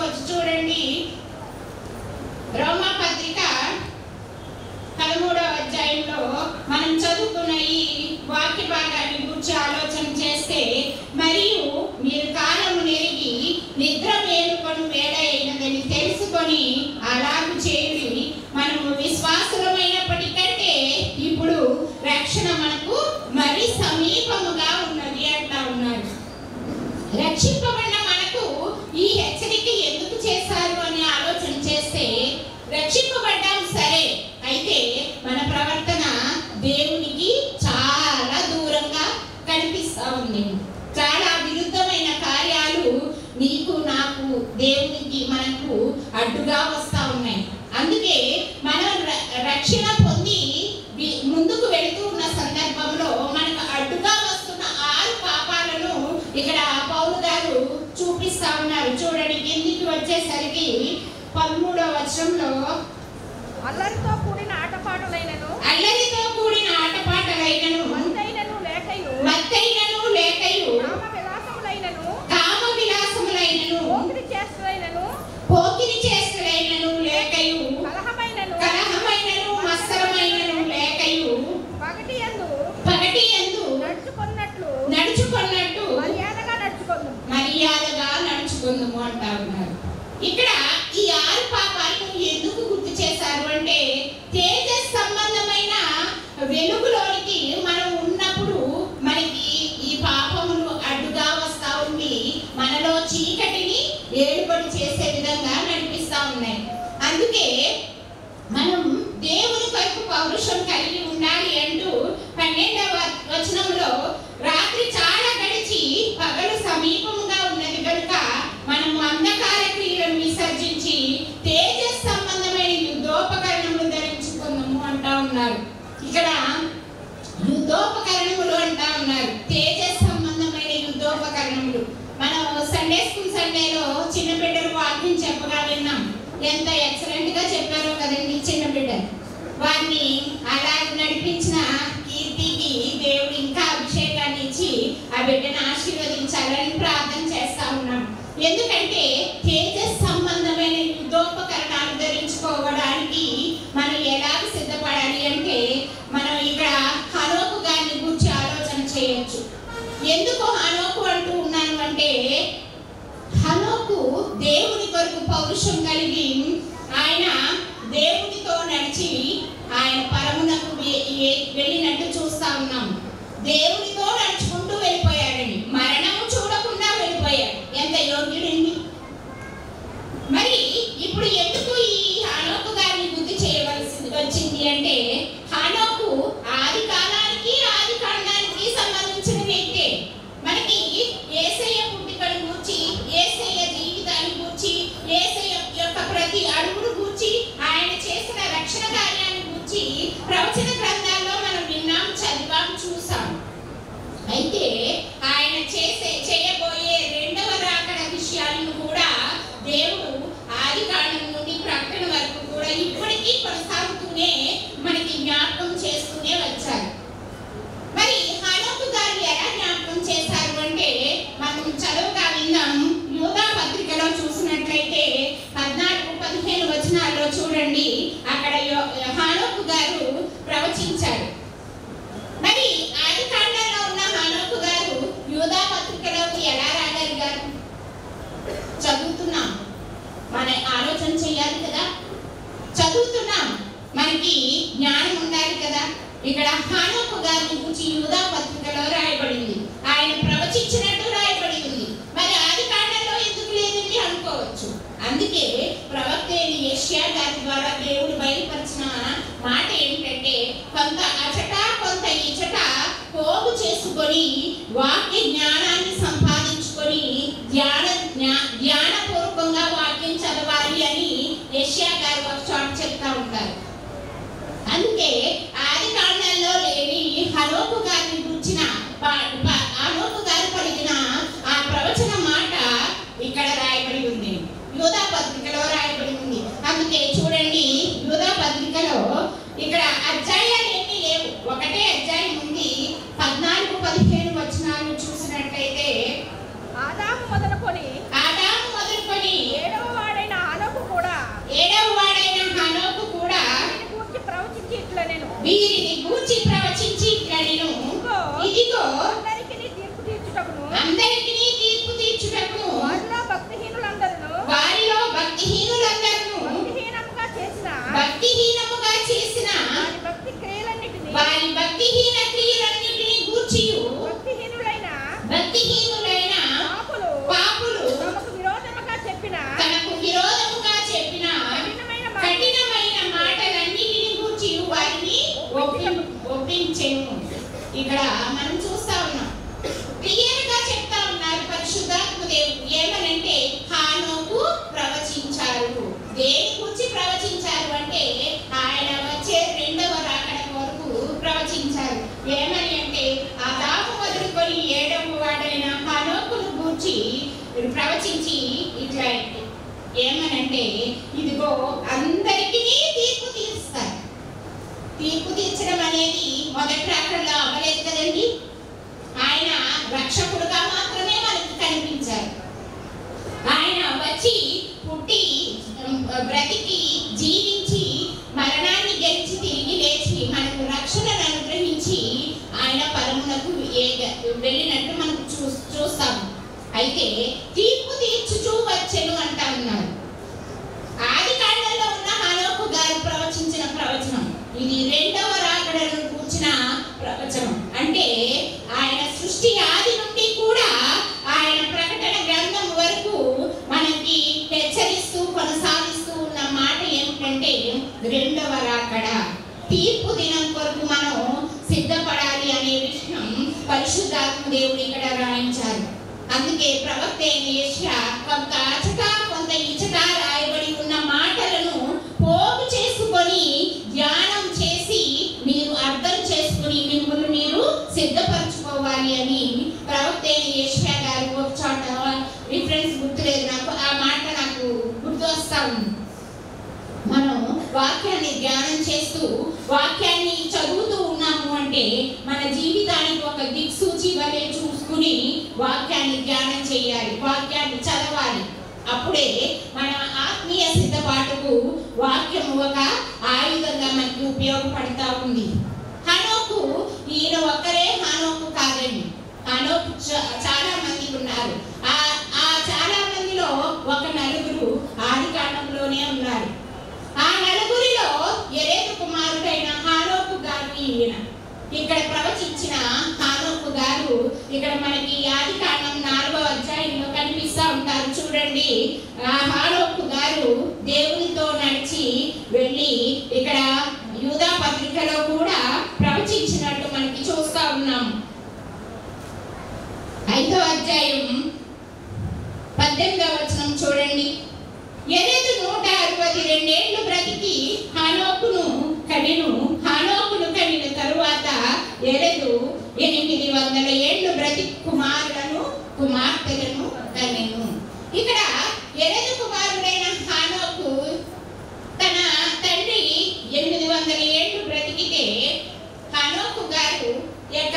చూసుకోవచ్చు. చూడండి, రోమా పత్రిక 13వ అధ్యాయంలో మనం చదువుకున్న ఈ వాక్య భాగాన్ని గురించి ఆలోచన చేస్తే, మరియు మీరు కాలము నెరిగి నిద్ర మేలుకొని వేడ అయినదని తెలుసుకొని అలాగు చేయుడి. మనము విశ్వాసులమైనప్పటికంటే ఇప్పుడు రక్షణ మనకు మరి సమీపముగా ఉన్నది అంటా ఉన్నారు. రక్షింపబడిన మనకు ఈ హెచ్చరిక ఎందుకు చేశారు అని ఆలోచన చేస్తే, రక్షింపబడ్డాం సరే, అయితే మన ప్రవర్తన దేవునికి చాలా దూరంగా కనిపిస్తా ఉంది. చాలా విరుద్ధమైన కార్యాలు నీకు నాకు దేవునికి మనకు అడ్డుగా వస్తా ఉన్నాయి. అందుకే మనం రక్షణ పొంది ముందుకు వెళుతూ ఉన్న సందర్భంలో మనకు అడ్డుగా వస్తున్న 6 పాపాలను ఇక్కడ పౌలు గారు చూపిస్తా ఉన్నారు. చూడండి, కిందికి వచ్చేసరికి 13వ వచనంలో అల్లరితో కూడిన ఆటపాటలైనను మత్తైనను లేకయు కామ విలాసములైనను పోకిరి చేష్టలైనను లేకయు కలహమైనను మత్సరమైనను లేకయు పగటి యందు నడుచుకున్నట్టు మర్యాదగా నడుచుకుందాము అంటా ఉన్నారు. ఇక్కడ ఈ 6 పాపాలను ఎందుకు గుర్తు చేశారు అంటే, తేజస్ సంబంధమైన వెలుగులోనికి మనం ఉన్నప్పుడు మనకి ఈ పాపములు అడ్డుగా వస్తా ఉండి మనలో చీకటిని ఏడుబడి చేసే విధంగా నడిపిస్తా ఉన్నాయి. అందుకే మనం దేవుని వైపు పౌరుషం కలిగి ఉండాలి అంటూ 12వ వచనంలో, రాత్రి చాలా గడిచి పగలు సమీపముగా ఉన్నది కనుక మనము అంధకార క్రియలను విసర్జించి తేజస్ సంబంధమైన యుద్ధోపకరణములు ధరించుకుందాము అంటా ఉన్నారు. ఇక్కడ యుద్ధోపకరణములు అంటా ఉన్నారు, తేజస్ సంబంధమైన యుద్ధోపకరణములు. మనం సండే స్కూల్ సండేలో చిన్న బిడ్డలు వాక్యం చెప్పగా విన్నాం. ఎంత ఎక్సలెంట్ గా చెప్పారో కదండి చిన్న బిడ్డలు. వారిని అలా నడిపించిన కీర్తికి దేవుడు ఇంకా అభిషేకాన్ని ఇచ్చి ఆ బిడ్డను ఆశీర్వదించాలని ప్రార్థన చేస్తా ఉన్నాం. ఎందుకంటే తేజస్ సంబంధమైన యుద్ధోపకరణాలు ధరించుకోవడానికి మనం ఎలాగ సిద్ధపడాలి అంటే, మనం ఇక్కడ హనోకు గారిని గురించి ఆలోచన చేయొచ్చు. ఎందుకు హనోకు అంటూ ఉన్నాను అంటే, హనోకు దేవుని కొరకు పౌరుషం కలిగి ఆయన దేవునితో నడిచి ఆయన పరమునకు వెళ్ళినట్టు చూస్తా ఉన్నాం. దేవునితో నడుచుకుంటూ వెళ్ళిపోయాడండి, మరణము చూడకుండా వెళ్ళిపోయాడు. ఎంత యోగ్యుడండి! మరి ఇప్పుడు ఎందుకు ఈ హనోకు గారిని గుర్తు చేయవలసి వచ్చింది అంటే, హనోకు ఆది కాలానికి ఆది కాండానికి సంబంధించిన వ్యక్తే. మనకి యేసయ్య పుట్టుకను గూర్చి, యేసయ్య జీవితాన్ని గూర్చి, యేసయ్య యొక్క ప్రతి అడుగును గూర్చి, ఆయన చేసిన రక్షణ కార్యాన్ని గూర్చి ప్రవచన గ్రంథాల్లో మనం విన్నాం, చదివాం, చూసాం. అయితే ఆయన చేయబోయే 2వ రాకడ విషయాలను కూడా దేవుడు ఆది కాండం నుండి ప్రకటన వరకు కూడా ఇప్పటికీ కొనసాగుతూనే మనకి జ్ఞాపకం చేస్తూనే వచ్చారు. మరి హనోకు గారు ఎలా జ్ఞాపకం చేశారు అంటే, మనం చదువుగా విన్నాం. యూదా పత్రికలో చూసినట్లయితే 14-15 వచనాల్లో చూడండి, అక్కడ హనోకు గారు ప్రవచించాడు. మరి ఆది కాండంలో ఉన్న హనోకు గారు యూదా పత్రికలోకి ఎలా రాగలిగారు? చదువుతున్నాం, మన ఆలోచన చేయాలి కదా. చదువుతున్నాం, మనకి జ్ఞానం ఉండాలి కదా. ఇక్కడ హనోకు గారిని గురించి యూదా పత్రికలో రాయబడింది, ఆయన ప్రవచించినట్టు రాయబడి ఉంది. మరి ఆది కాండంలో ఎందుకు లేదండి అనుకోవచ్చు. అందుకే ప్రవక్త అయిన యెషయా గారి ద్వారా దేవుడు బయలుపరిచిన మాట ఏంటంటే, కొంత అచట కొంత ఇచట పోగు చేసుకొని వాక్య జ్ఞానాన్ని సంపాదించుకొని జ్ఞానపూర్వకంగా వాక్యం చదవాలి అని యెషయా గారు ఒక చోట చెప్తా ఉంటారు. అందుకే ఆది కాండంలో లేని హనోకు గారిని గురించిన హనోకు గారు పలికిన ఆ ప్రవచన మాట ఇక్కడ రాయబడి ఉంది, యూదా పత్రికలో రాయబడి ఉంది. అందుకే చూడండి, యూదా పత్రికలో ఇక్కడ అధ్యాయాలు ఎన్ని లేవు, ఒకటే అధ్యాయం ఉంది. 14-15 వచనాలు చూసినట్లయితే, ఆదాము మొదలుకొని అందరికీ తీర్పు తీర్చుటకును వారిలో భక్తిహీనులందరూ భక్తిహీనముగా చేసిన వారి భక్తిహీన క్రియలన్నిటిని గూర్చియు భక్తిహీనులైన పాపులు తనకు విరోధముగా చెప్పిన కఠినమైన మాటలన్నిటిని గూర్చి వారిని ఒప్పించెను. ఇక్కడ మనం చూస్తా ఉన్నాం, క్లియర్ గా చెప్తా ఉన్నారు పరిశుద్ధాత్మ దేవుడు. ఏమనంటే హానోకు ప్రవచించారు. దేని గురించి ప్రవచించారు అంటే ఆయన వచ్చే రెండవ రాకడ వరకు ప్రవచించారు. ఏమని అంటే ఆదాము మొదలుకొని 7వ వాడైన హానోకును గూర్చి ప్రవచించి ఇట్లా ఏమనంటే ఇదిగో అందరికీ తీర్పు తీరుస్తారు. తీర్పు తీర్చడం అనేది మొదటి రాకడలో అవ్వలేదు కదండి. ఆయన రక్షకుడుగా మాత్రమే మనకు కనిపించారు. ఆయన వచ్చి పుట్టి బ్రతికి జీవించి మరణాన్ని గెలిచి తిరిగి లేచి మనకు రక్షణను అనుగ్రహించి ఆయన పరమునకు వెళ్ళినట్టు మనకు చూస్తాము. అయితే తీర్పు తీర్చుచూ వచ్చెను అంటా ఉన్నారు. ఆది కాండంలో ఉన్న హనోకు గారు ప్రవచించిన ప్రవచనం ఇది రెండవ రాకడను కూర్చిన ప్రవచనం. అంటే ఆయన సృష్టి ఆది నుండి కూడా ఆయన ప్రకటన గ్రంథం వరకు మనకి హెచ్చరిస్తూ కొనసాగిస్తూ ఉన్న మాట ఏమిటంటే రెండవ రాకడ, తీర్పు దినం కొరకు మనం సిద్ధపడాలి అనే విషయం పరిశుద్ధాత్మ దేవుడు ఇక్కడ రాయించారు. అందుకే ప్రవక్త అయిన యెషయా కొంత అచట కొంత ఇచట రాయబడి ఉన్న మాటలను పోగు చేసుకొని ధ్యానం చేసి మీరు అర్థం చేసుకుని మిమ్మల్ని మీరు సిద్ధపరచుకోవాలి అని ప్రవక్త అయిన యెషయా గారు ఒక చోట రిఫరెన్స్ గుర్తులేదు నాకు, ఆ మాట నాకు గుర్తు వస్తా ఉంది. మనం వాక్యాన్ని ధ్యానం చేస్తూ వాక్యాన్ని చదువుతూ ఉన్నాము అంటే మన జీవితానికి ఒక దిక్సూచి వలె చూసుకుని వాక్యాన్ని ధ్యానం చేయాలి, వాక్యాన్ని చదవాలి. అప్పుడే మన ఆత్మీయ సిద్ధపాటుకు వాక్యం ఒక ఆయుధంగా మనకి ఉపయోగపడతా ఉంది. హనోకు ఈయన ఒక్కరే హనోకు కాదండి, హనోకు చాలా మంది ఉన్నారు. ఆ చాలా మందిలో ఒక నలుగురు ఆది కాండంలోనే ఉన్నారు. ఆ నలుగురిలో యెరెదు కుమారుడైన హానోకు గారు ఈయన. ఇక్కడ ప్రవచించిన హానోకు గారు ఇక్కడ మనకి ఆది కాండం 4వ అధ్యాయంలో కనిపిస్తా ఉంటారు. చూడండి, ఆ హానోకు గారు దేవునితో నడిచి వెళ్ళి ఇక్కడ యూదా పత్రికలో కూడా ప్రవచించినట్టు మనకి చూస్తా ఉన్నాం. 5వ అధ్యాయం 18వ వచనం చూడండి. యెరెదు 162 ఏళ్ళు బ్రతికి హానోకును కనెను. హానోకును కనిన తరువాత యెరెదు 800 ఏళ్ళు బ్రతికి కుమారులను కుమార్తెలను కనెను. ఇక్కడ యెరెదు కుమారుడైన హానోకు తన తండ్రి 800 ఏళ్ళు బ్రతికితే హానోకు గారు యొక్క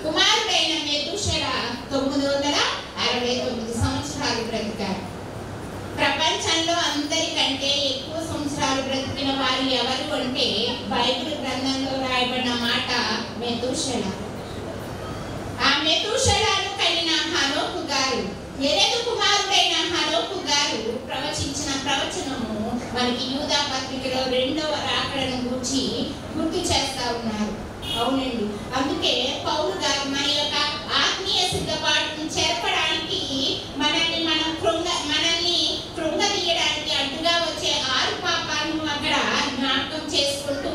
కుమారుడైన మెతూషెల 969 సంవత్సరాలు బ్రతికారు. ప్రపంచంలో అందరికంటే ఎక్కువ సంవత్సరాలు బ్రతికిన వారు ఎవరు అంటే బైబిల్ గ్రంథంలో రాయబడిన మాట మెతూషెల. ఆ మెతూషెలను కనిన హనోకు గారు, యెరెదు కుమారుడైన హనోకు గారు ప్రవచించిన ప్రవచనము మనకి యూదా పత్రికలో రెండవ రాకడను గురించి గుర్తు చేస్తా ఉన్నారు. అవునండి, అందుకే పౌలు గారు మన యొక్క ఆత్మీయ సిద్ధపాటును చేర్పడానికి మనల్ని కృంగదీయడానికి అడ్డుగా వచ్చే 6 పాపాలను అక్కడ జ్ఞాపకం చేసుకుంటూ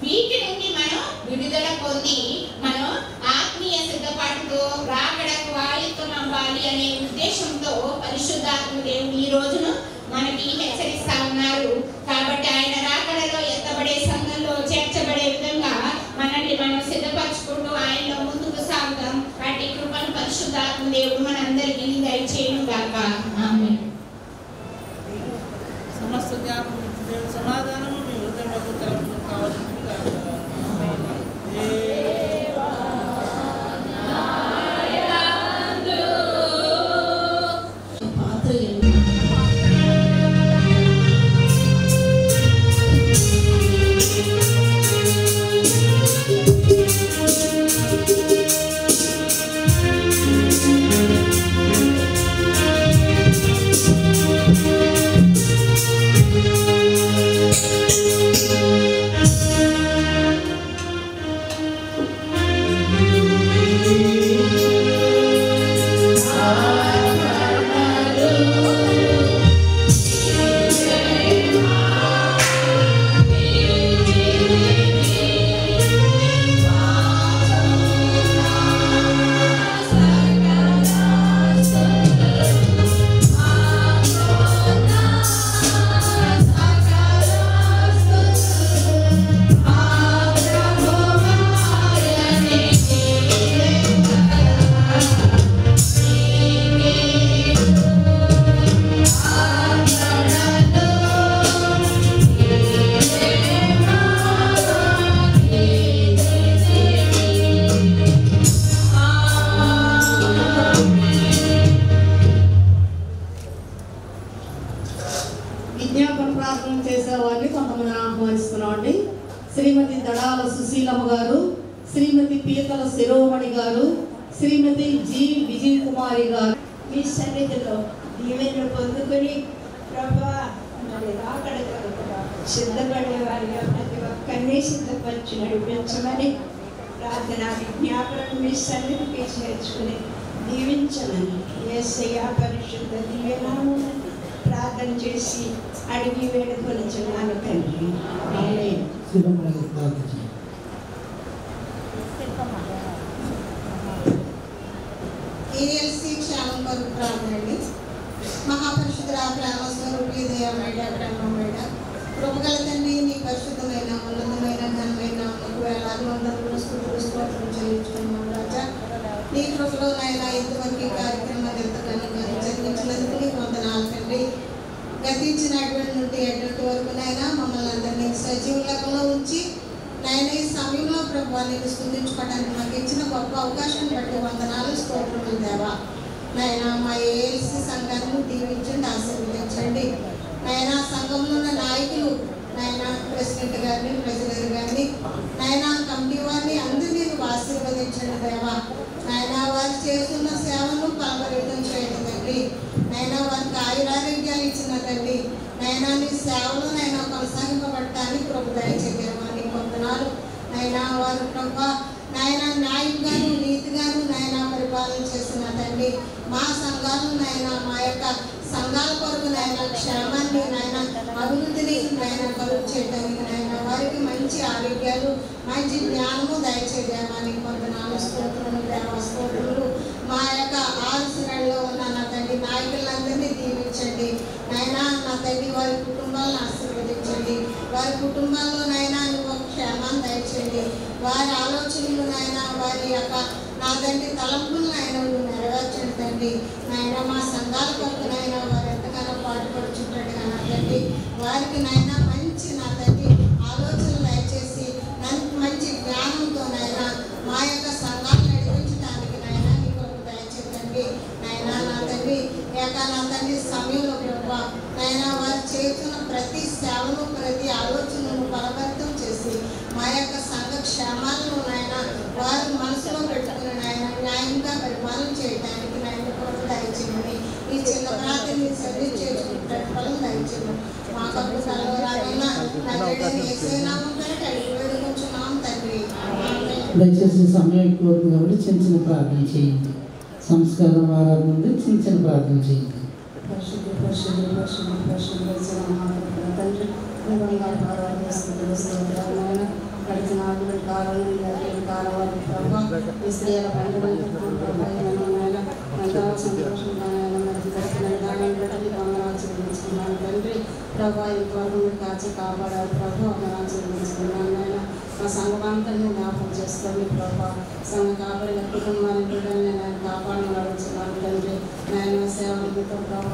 వీటి నుండి మనం విడుదల పొంది మనం ఆత్మీయ సిద్ధపాటుతో రాకడకు ఆయుత్తం అవ్వాలి అనే ఉద్దేశంతో పరిశుద్ధాత్మ దేవుడు ఈ రోజును మనకి హెచ్చరిస్తా ఉన్నారు. కాబట్టి ఆయన రాకడలో ఎత్తబడే సంఘంలో చేర్చబడే విధంగా మనల్ని మనం సిద్ధపరచుకుంటూ ఆయనలో ముందుకు సాగుతాం. వాటి కృపను పరిశుద్ధాత్మ దేవుడు మనందరికీ దయచేయును గాక. ఆమేన్. సమస్త జ్ఞాపకం దేవుని సమాధానము మీ హృదయంలో తలపు కావాలని పాత్ర ప్రార్థన చేసేవారిని కొంతమంది ఆహ్వానిస్తున్నామండి. శ్రీమతి దడాల సుశీలమ్మ గారు, శ్రీమతి పీతల శిరోమణి గారు, శ్రీమతి జి విజయ్ కుమారి గారు. మీ సన్నిధిలో దీవెనలు పొందుకొని ప్రభా మరి రాకడ సిద్ధపడే వారిగా ప్రతి ఒక్కరిని సిద్ధపరిచి నడిపించమని ప్రార్థన విజ్ఞాపనను మీ సన్నిధికి చేర్చుకుని దీవించమని యేసయ్య పరిశుద్ధ దీవెనామమున ప్రార్థన చేసి అడిగి వేడుకొనుచున్నాను తండ్రి. ఆమేన్. ఏఎల్సి క్షేమం కొరకు ప్రార్థనండి. మహాపరిశుద్ధ ప్రేమ స్వరూపి దయమైన బ్రహ్మమైన కృపగల తండ్రి, నీ పరిశుద్ధమైన ఉన్నతమైన ఘనమైన నీకు వేలాది వందలు స్తుతులు స్తోత్రం చెల్లించుకున్నాం రాజా. నీ కృపలో నాయన ఇంతవరకు ఈ కార్యక్రమాన్ని ఎంతగానో జరిగించినందుకు నీకు వందనాలు తండ్రి. గతించినటువంటి నుండి ఎటువంటి వరకు నాయన మమ్మల్ని అందరినీ సజీవ లెక్కలో ఉంచి నాయన ఈ సమయంలో ప్రభు నేను స్తుతించుకోవడానికి మాకు ఇచ్చిన గొప్ప అవకాశాన్ని బట్టి వందనాలు స్తోత్రములు దేవా. నాయన మా ఏఎల్సి సంఘాన్ని దీవించండి, ఆశీర్వదించండి. నాయన సంఘంలో ఉన్న నాయకులు నాయన ప్రెసిడెంట్ గారిని, ట్రెజరర్ గారిని, నాయన కమిటీ వారిని అందరినీ ఆశీర్వదించండి దేవా. నాయన వారు చేస్తున్న సేవను పలపరితం చేయండి తండ్రి. నాయన వారికి ఆయురారోగ్యాలు ఇచ్చిన తండ్రి. నాయన నీ సేవలో నాయన కొనసాగింపబడటానికి ప్రభు దయచేయమని కొంతనాలు నాయన వారు ప్రభు నాయన న్యాయంగాను నీతిగాను నాయన పరిపాలన చేసిన తండ్రి. మా సంఘాలను నాయన మా యొక్క సంఘాల కొరకు నాయన క్షేమాన్ని నాయన అభివృద్ధిని నాయన కలుగు చేయడానికి నాయన వారికి మంచి ఆరోగ్యాలు, మంచి జ్ఞానము దయచేయమని కొంతనాలు స్తోత్రములు దేవా స్తోత్రములు. మా యొక్క ఆశ్రయంలో ఉన్న నా తండ్రి నాయకులందరినీ దీవించండి నాయన. నా తండ్రి వారి కుటుంబాలను ఆశీర్వదించండి. వారి కుటుంబాల్లో నాయన నువ్వు క్షేమాన్ని దయచేయండి. వారి ఆలోచనలు నాయన వారి యొక్క నా తండ్రి తలంపులు నాయన నువ్వు నెరవేర్చండి తండ్రి. నాయన మా సంఘాల కొరకు నాయన వారు ఎంతగానో పాటుపడుచుంటాడు నా తండ్రి. వారికి నాయన మంచి నా తండ్రి ఆలోచనలు దయచేసి మంచి జ్ఞానంతో నాయన మా యొక్క సంఘాలను నడిపించడానికి నాయన నీ కొరకు దయచేయండి నాయన. నా తండ్రి యొక్క నా తండ్రి సమయంలో ప్రభావ నాయన వారు చేస్తున్న ప్రతి సేవను ప్రతి ఆలోచనను బలవంతం చేసి మా యొక్క సంఘ క్షేమాలను నాయన వారు మనసులో పెట్టుకుని నాయన న్యాయంగా పరిపాలన చేయడానికి నాయన కొరకు దయచేయమని ఈ చిన్న ప్రార్థనని సర్వీస్ చేసుకుని ప్రతిఫలం దయచేయమని మా కొరకు కలవరాలన్నా నామం అడిగి వేడుకుంటున్నాం తండ్రి. దయచేసి సమయం ఎక్కువ అవుతుంది కాబట్టి చిన్న చిన్న ప్రార్థన చేయండి. సంస్కారం వారాల నుండి చిన్న చిన్న ప్రార్థన చేయండి. స్త్రీల పండుగ తండ్రి ప్రభా ఈ కొరకు కాచి కాపాడాలి ప్రభు వందనాలు చెల్లించుకున్నాను నాయన. మా సంఘమంతని జ్ఞాపకం చేసుకోండి ప్రభా. సంఘ కాపాడిన కుటుంబాన్ని బిడ్డల్ని నేను కాపాడమని అడుగుతున్నాను తండ్రి. నాయన సేవలతో ప్రభావ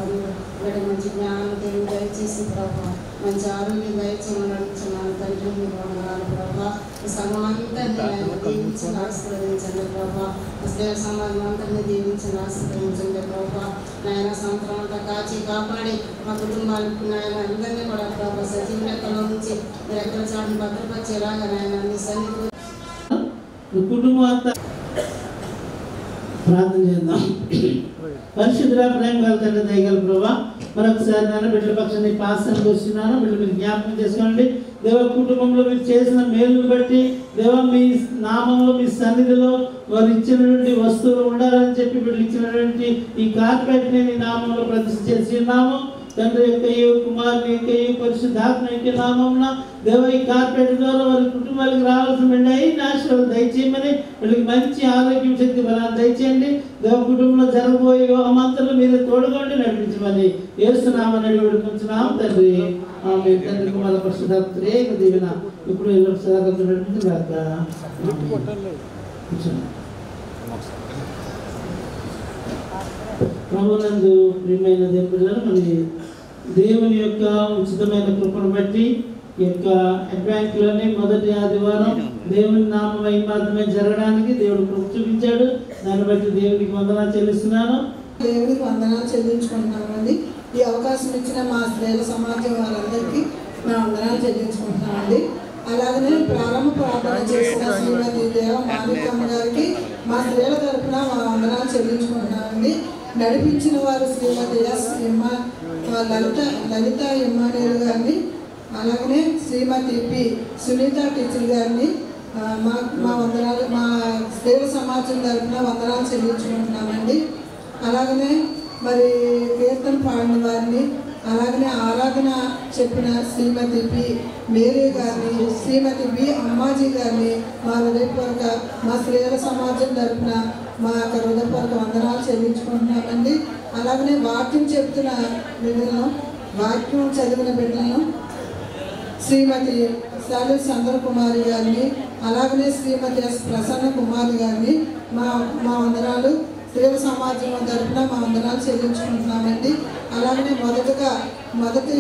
వీడి మంచి జ్ఞానం తెలివి దయచేసి ప్రభావ మంచి ఆరోగ్యం దయచేయమని అడుగుతున్నాను తండ్రి. మీరు వందనాలు ప్రభా. ఈ సంఘమంతని నేను దీవించి ఆశీర్వదించండి ప్రభా. స్త్రీ సమాజం అంతని దీవించి ఆశీర్వదించండి ప్రభా. నాయన సంవత్సరం అంతా కాచి కాపాడి మా కుటుంబాలకు నాయన అందరినీ కూడా ప్రభావ సజీవ లెక్కలో నుంచి మీరు ఎక్కడ చాటును భద్రపరిచేలాగా నాయన మీ సన్నిధి కుటుంబం అంతా ప్రార్థన చేద్దాం. పరిశుద్ధ ప్రేమ గల తండ్రి దయగల ప్రభా, మరొకసారి నాన్న బిడ్డల పక్షాన్ని పాస్తానికి వస్తున్నాను. బిడ్డలు మీరు జ్ఞాపకం చేసుకోండి దేవ. కుటుంబంలో మీరు చేసిన మేలును బట్టి దేవ మీ నామంలో మీ సన్నిధిలో వారు ఇచ్చినటువంటి వస్తువులు ఉండాలని చెప్పి బిడ్డలు ఇచ్చినటువంటి ఈ కార్పెట్ని నీ నామంలో ప్రతిష్ఠ చేసి ఉన్నాము తండ్రి. యొక్క కుమారుని యొక్క పరిశుద్ధాత్మ యొక్క నామమున దేవ ఈ కార్పెట్ ద్వారా వారి కుటుంబాలకు రావాల్సిన ఆశీర్వాదం దయచేయమని వీళ్ళకి మంచి ఆరోగ్యం శక్తి బలాన్ని దయచేయండి దేవ. కుటుంబంలో జరగబోయే వివాహమంతలు మీరే తోడుకోండి నడిపించమని యేసునామమున వేడుకుంటున్నాం తండ్రి. ఆమేన్. తండ్రి కుమార పరిశుద్ధాత్మ ఏక దీవెన ఇప్పుడు నడిపించగాక. ప్రభునందు ప్రియమైన దేవుళ్ళను మరి దేవుని యొక్క ఉచితమైన కృపను బట్టి ఈ యొక్క అడ్వాంక్లోని మొదటి ఆదివారం దేవుని నామ మహిమార్థమే జరగడానికి దేవుడు కృప చూపించాడు. దాన్ని బట్టి దేవునికి వందనాలు చెల్లిస్తున్నాను. దేవునికి వందనాలు చెల్లించుకుంటున్నామండి. ఈ అవకాశం ఇచ్చిన మా స్త్రీల సమాజం వారందరికీ నా వందనాలు చెల్లించుకుంటున్నామండి. అలాగనే ప్రారంభ ప్రార్థన చేసిన శ్రీమతి దేవ మాణికమ్మ గారికి మా స్త్రీల తరఫున మా వందనాలు చెల్లించుకుంటున్నామండి. నడిపించిన వారు శ్రీమతి ఎస్ లలిత ఇమ్మానేలు గారిని, అలాగనే శ్రీమతి పి సునీత టీచర్ గారిని మా వందనాలు, మా స్త్రీల సమాజం తరఫున వందనాలు చెల్లించుకుంటున్నామండి. అలాగనే మరి కీర్తన పాడిన వారిని, అలాగనే ఆరాధన చెప్పిన శ్రీమతి పి మేరీ గారిని, శ్రీమతి బి అమ్మాజీ గారిని మా హృదయపూర్వక మా స్త్రీల సమాజం తరఫున మా యొక్క హృదయపూర్వక వందనాలు చెల్లించుకుంటున్నామండి. అలాగనే వాక్యం చెప్తున్న బిడ్డలను, వాక్యం చదివిన బిడ్డలను శ్రీమతి శాలి చంద్ర కుమారి గారిని, అలాగనే శ్రీమతి ఎస్ ప్రసన్న కుమారి గారిని మా వందనాలు స్త్రీల సమాజం తరఫున మా వందనాలు చెల్లించుకుంటున్నామండి. అలాగనే మొదటి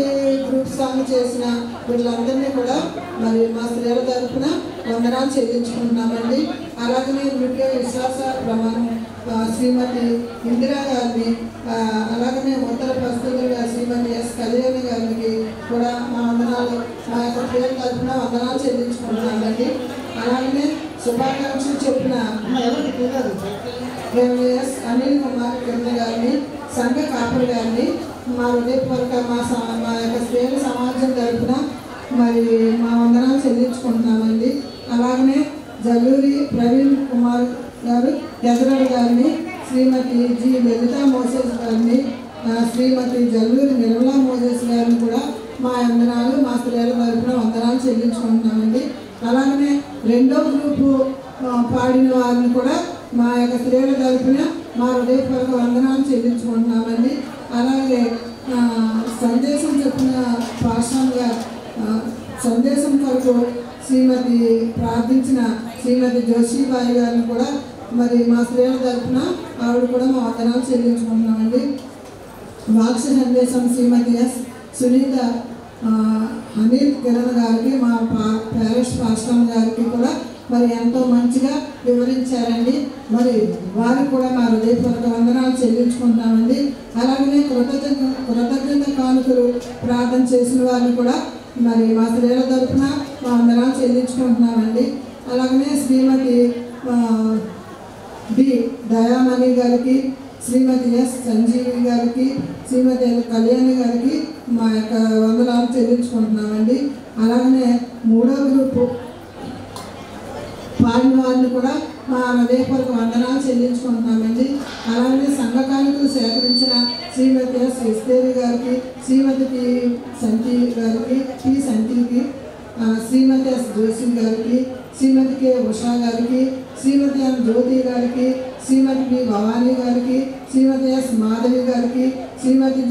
గ్రూప్ సాంగ్ చేసిన వీళ్ళందరినీ కూడా మరి మా స్త్రీల తరఫున వందనాలు చెల్లించుకుంటున్నామండి. అలాగనే నృత్య విశ్వాస ప్రమాణం శ్రీమతి ఇందిరా గారిని, అలాగనే ఉత్తర పరిస్థితులుగా శ్రీమతి ఎస్ కళ్యాణి గారికి కూడా మా వందనాలు, మా యొక్క స్త్రీల తరఫున వందనాలు చెల్లించుకుంటున్నామండి. అలాగనే శుభాకాంక్షలు చెప్పిన ఎస్ అనిల్ కుమార్ కిరణ్ గారిని, సంఘ కాపురి గారిని మా హృదయపూర్వక మా యొక్క స్త్రీల సమాజం తరఫున మరి మా వందనాలు చెల్లించుకుంటున్నామండి. అలాగనే జల్లూరి ప్రవీణ్ కుమార్ గారు ఎదరడు గారిని, శ్రీమతి జి లలితా మోసెస్ గారిని, శ్రీమతి జల్లూరి నిర్మలా మోసెస్ గారిని కూడా మా వందనాలు, మా స్త్రీల తరఫున వందనాలు చెల్లించుకుంటున్నామండి. అలాగనే రెండో గ్రూపు పాడిన వారిని కూడా మా యొక్క స్త్రీల తరఫున మా హృదయపూర్వక వందనాలు చెల్లించుకుంటున్నామండి. అలాగే సందేశం చెప్పిన పాఠశాలగా సందేశం కొరకు శ్రీమతి ప్రార్థించిన శ్రీమతి జోషిబాయి గారిని కూడా మరి మా స్త్రీల తరఫున ఆవిడ కూడా మా వందనాలు చెల్లించుకుంటున్నామండి. వాక్స సందేశం శ్రీమతి ఎస్ సునీత అనిల్ కిరణ్ గారికి, మా ప్యారిష్ పాస్టర్ గారికి కూడా మరి ఎంతో మంచిగా వివరించారండి. మరి వారికి కూడా మా హృదయపూర్వక వందనాలు చెల్లించుకుంటామండి. అలాగనే కృతజ్ఞత కానుకలు ప్రార్థన చేసిన వారిని కూడా మరి మా స్త్రీల తరఫున మా వందనాలు చెల్లించుకుంటున్నామండి. అలాగనే శ్రీమతి డి దయామణి గారికి, శ్రీమతి ఎస్ సంజీవి గారికి, శ్రీమతి కళ్యాణి గారికి మా యొక్క వందనాలు చెల్లించుకుంటున్నామండి. అలాగనే మూడో గ్రూపు పాడిన వారిని కూడా మా హృదయపూర్వక వందనాలు చెల్లించుకుంటున్నామండి. అలాగనే సంఘ కానుకలు సేకరించిన శ్రీమతి ఎస్ ఎస్తేరి గారికి, శ్రీమతి పి సంతికి, శ్రీమతి ఎస్ జోషి గారికి, శ్రీమతి కె ఉషా గారికి, శ్రీమతి ఎన్ జ్యోతి గారికి, శ్రీమతి పి భవానీ గారికి, శ్రీమతి ఎస్ మాధవి గారికి, శ్రీమతి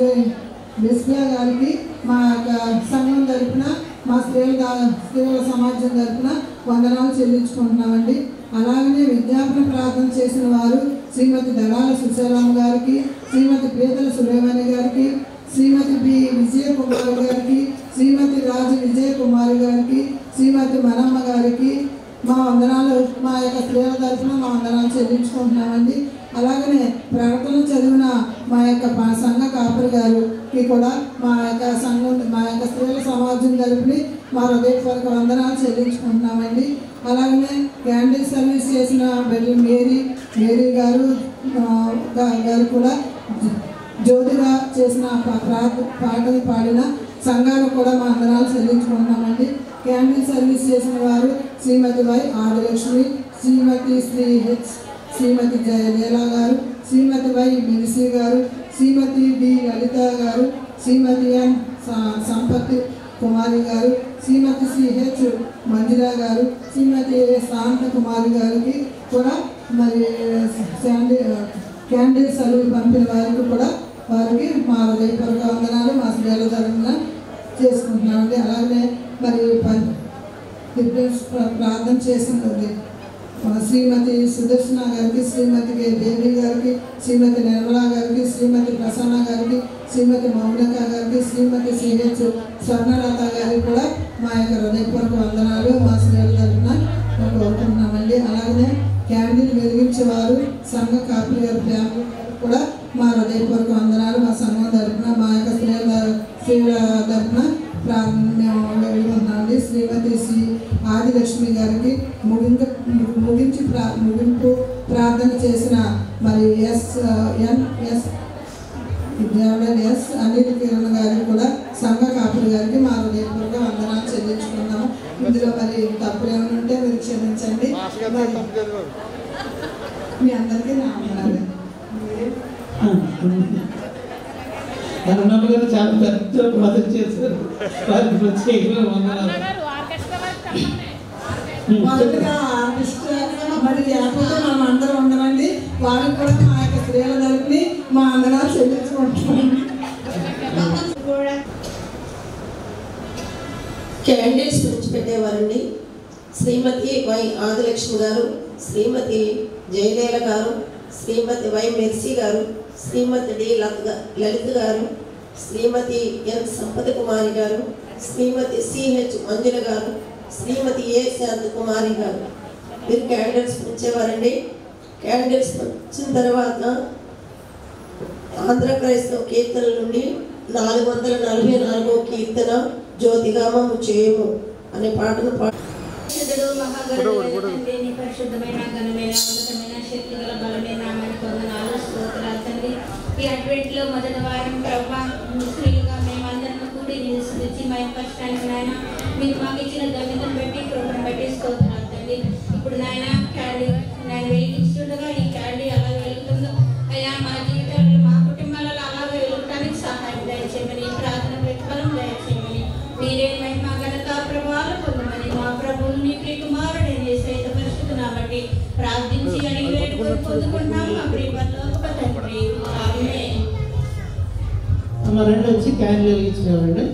బిస్మియా గారికి మా యొక్క సంఘం తరఫున, మా స్త్రీల సమాజం తరఫున వందనాలు చెల్లించుకుంటున్నామండి. అలాగనే విజ్ఞాపన ప్రార్థన చేసిన వారు శ్రీమతి దళాల సుశీలమ్మ గారికి, శ్రీమతి పీతల సులేమణి గారికి, శ్రీమతి బి విజయకుమారి గారికి, శ్రీమతి రాజు విజయకుమారి గారికి, శ్రీమతి మనమ్మ గారికి మా వందనాలు, మా యొక్క స్త్రీల తరఫున మా వందనాలు చెల్లించుకుంటున్నామండి. అలాగనే ప్రకటన చదివిన మా యొక్క సంఘ కాపురి గారికి కూడా మా యొక్క సంఘం, మా యొక్క స్త్రీల సమాజం తరపుని మా హృదయపూర్వక వందనాలు చెల్లించుకుంటున్నామండి. అలాగనే క్యాండిల్ సర్వీస్ చేసిన బెల్లి మేరీ గారు కూడా జ్యోతిగా చేసిన పాటలు పాడిన సంఘాలకు కూడా మా వందనాలు చెల్లించుకుంటున్నామండి. క్యాండిల్ సర్వీస్ చేసిన వారు శ్రీమతి వై ఆదిలక్ష్మి, శ్రీమతి శ్రీమతి జయలీలా గారు, శ్రీమతి వై మినిసి గారు, శ్రీమతి బి లలిత గారు, శ్రీమతి ఎన్ సంపత్తి కుమారి గారు, శ్రీమతి సిహెచ్ మంజుల గారు, శ్రీమతి శాంత కుమారి గారికి కూడా మరి క్యాండిల్ సర్వీస్ పంపిన వారికి కూడా వారికి మా హృదయపూర్వక వందనాలు మా స్త్రీల తరఫున చేసుకుంటున్నామండి. అలాగే మరి ప్రార్థన చేసినది శ్రీమతి సుదర్శన గారికి, శ్రీమతి దేవి గారికి, శ్రీమతి నిర్మలా గారికి, శ్రీమతి ప్రసన్న గారికి, శ్రీమతి మౌనిక గారికి, శ్రీమతి సిహెచ్ స్వర్ణలత గారికి కూడా మా యొక్క హృదయపూర్వక వందనాలు మా స్త్రీల తరఫున కోరుకుంటున్నామండి. అలాగనే క్యాండిల్ వెలిగించేవారు సంఘ కాపురి గారి ఫ్యామిలీ కూడా మా హృదయపూర్వక వందనాలు మా సంఘం తరఫున మా యొక్క రాజలక్ష్మి గారికి ముగింపు ప్రార్థన చేసిన మరి ఎస్ అనిల్ కిరణ్ గారికి కూడా సంఘ కాపురి గారికి మా హృదయపూర్వక వందనాలు చెల్లించుకున్నాము. ఇందులో మరి తప్పులు ఏమైనా ఉంటే మీరు క్షమించండి. మీ అందరికీ నా వందనాలు. అన్నమ్మ గారు చాలా పెద్ద మద్దతు చేశారు. వారికి ప్రత్యేకంగా వందనాలు. మొదటిగా మరి లేకపోతే మనం అందరం ఉండమండి. వారికి కూడా మా యొక్క స్త్రీల తరపుని మా అందరాలు చెల్లించుకుంటున్నాం. క్యాండిల్స్ విడిచిపెట్టేవారండి. శ్రీమతి వై ఆదిలక్ష్మి గారు, శ్రీమతి జయలీల గారు, శ్రీమతి వై మెర్సీ గారు, శ్రీమతి డి లలిత గారు, శ్రీమతి ఎన్ సంపద కుమారి గారు, శ్రీమతి సిహెచ్ మంజుల గారు, శ్రీమతి ఏ శాంత కుమారి గారు. మీరు క్యాండిల్స్ ఉంచేవారండి. క్యాండిల్స్ వచ్చిన తర్వాత ఆంధ్ర క్రైస్తవ కీర్తన నుండి 444వ కీర్తన జ్యోతిగామము చేయము అనే పాటను తండ్రి, పరిశుద్ధమైన ఘనమైన ఉన్నతమైన శక్తి గల బలమైన నామానికి వందనాలు, స్తోత్రాలు తండ్రి. ఈ అడ్వెంట్ లో మొదటి వారం ప్రభా స్త్రీలుగా మేమందరం కూడి నిలిచి మా కష్టానికి నాయన మీరు మాకు ఇచ్చిన ధన్యతను బట్టి కృపను బట్టి స్తోత్రాలు తండ్రి. ఇప్పుడు నాయన క్యాండీ నేను వెలిగించుండగా ఈ క్యాండీ అలా వెలుగుతుందో అయ్యా మా జీవితాల్లో మా కుటుంబాలలో అలాగే వెలుగటానికి సహాయం దయచేయమని, ప్రార్థన ప్రతిఫలం దయచేయమని, మీరే మహిమ ఘనత ప్రభావాలు పొందమని మా ప్రభువుని నీ ప్రియ కుమారుడైన యేసయ్య పరిశుద్ధ నామమున ప్రార్థించి అడిగి వేడుకొని పొందుకుంటున్నాము మా ప్రియ పరలోక తండ్రి. ఆమేన్. అమ్మ రెండు వచ్చి క్యాండిల్ వెలిగించినారండి.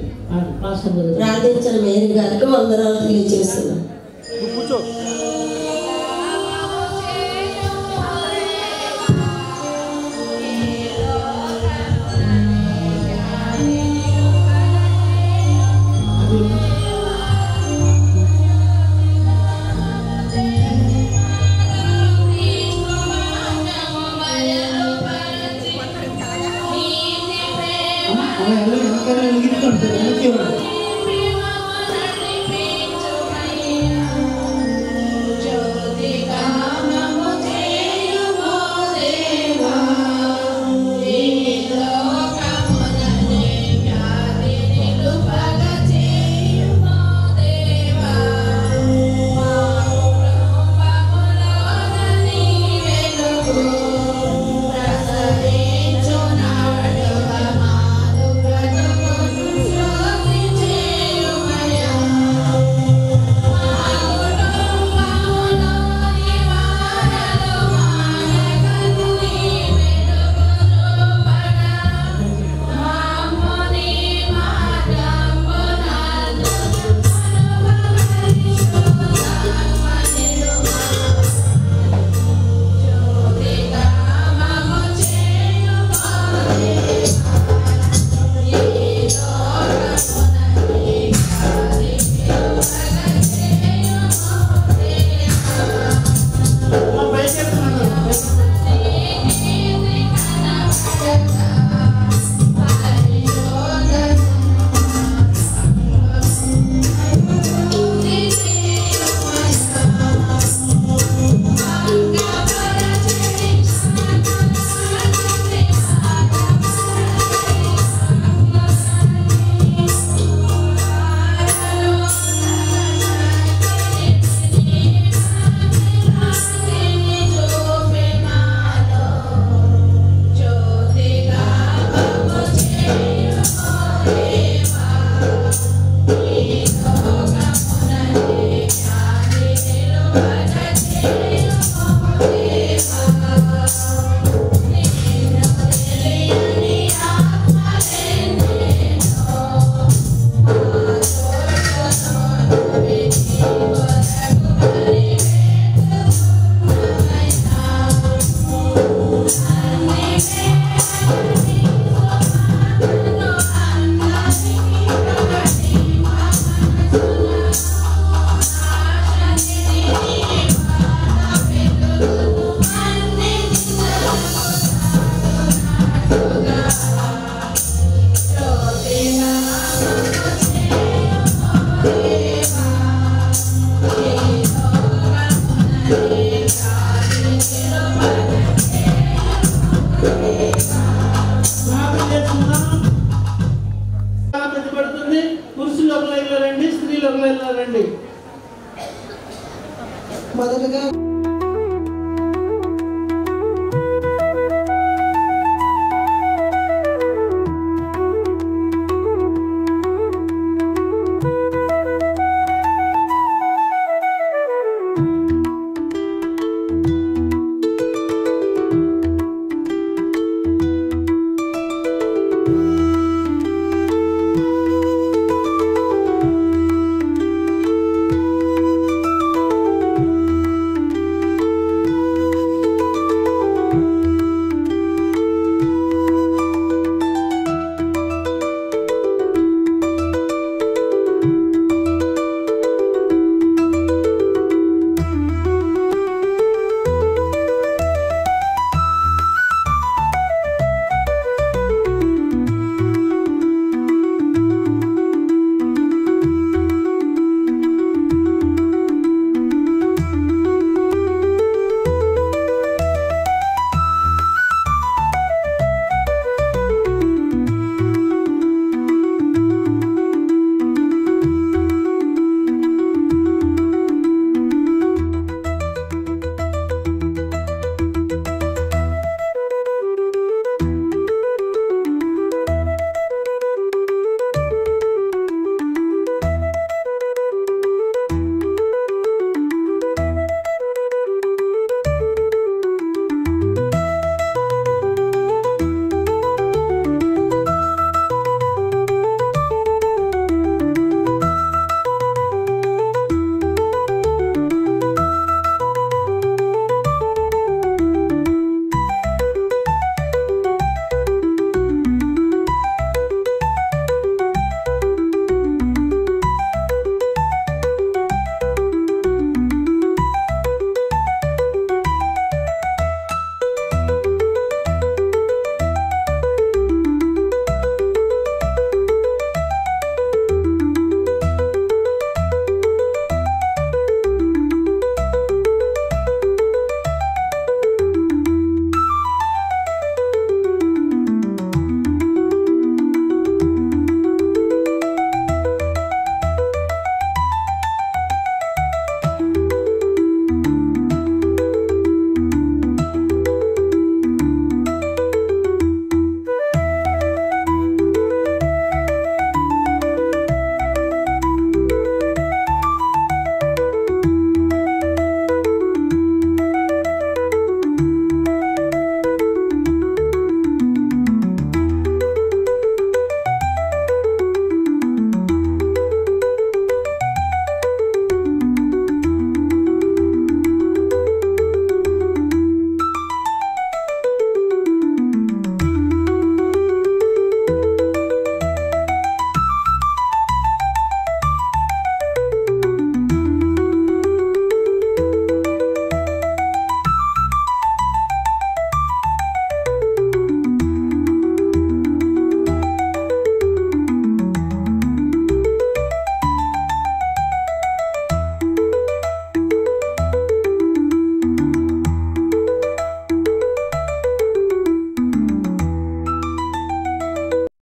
ప్రార్థించిన మేరీ గారికి వందనాలు తెలియజేస్తున్నాను. కూర్చో. Thank you. మొదటగా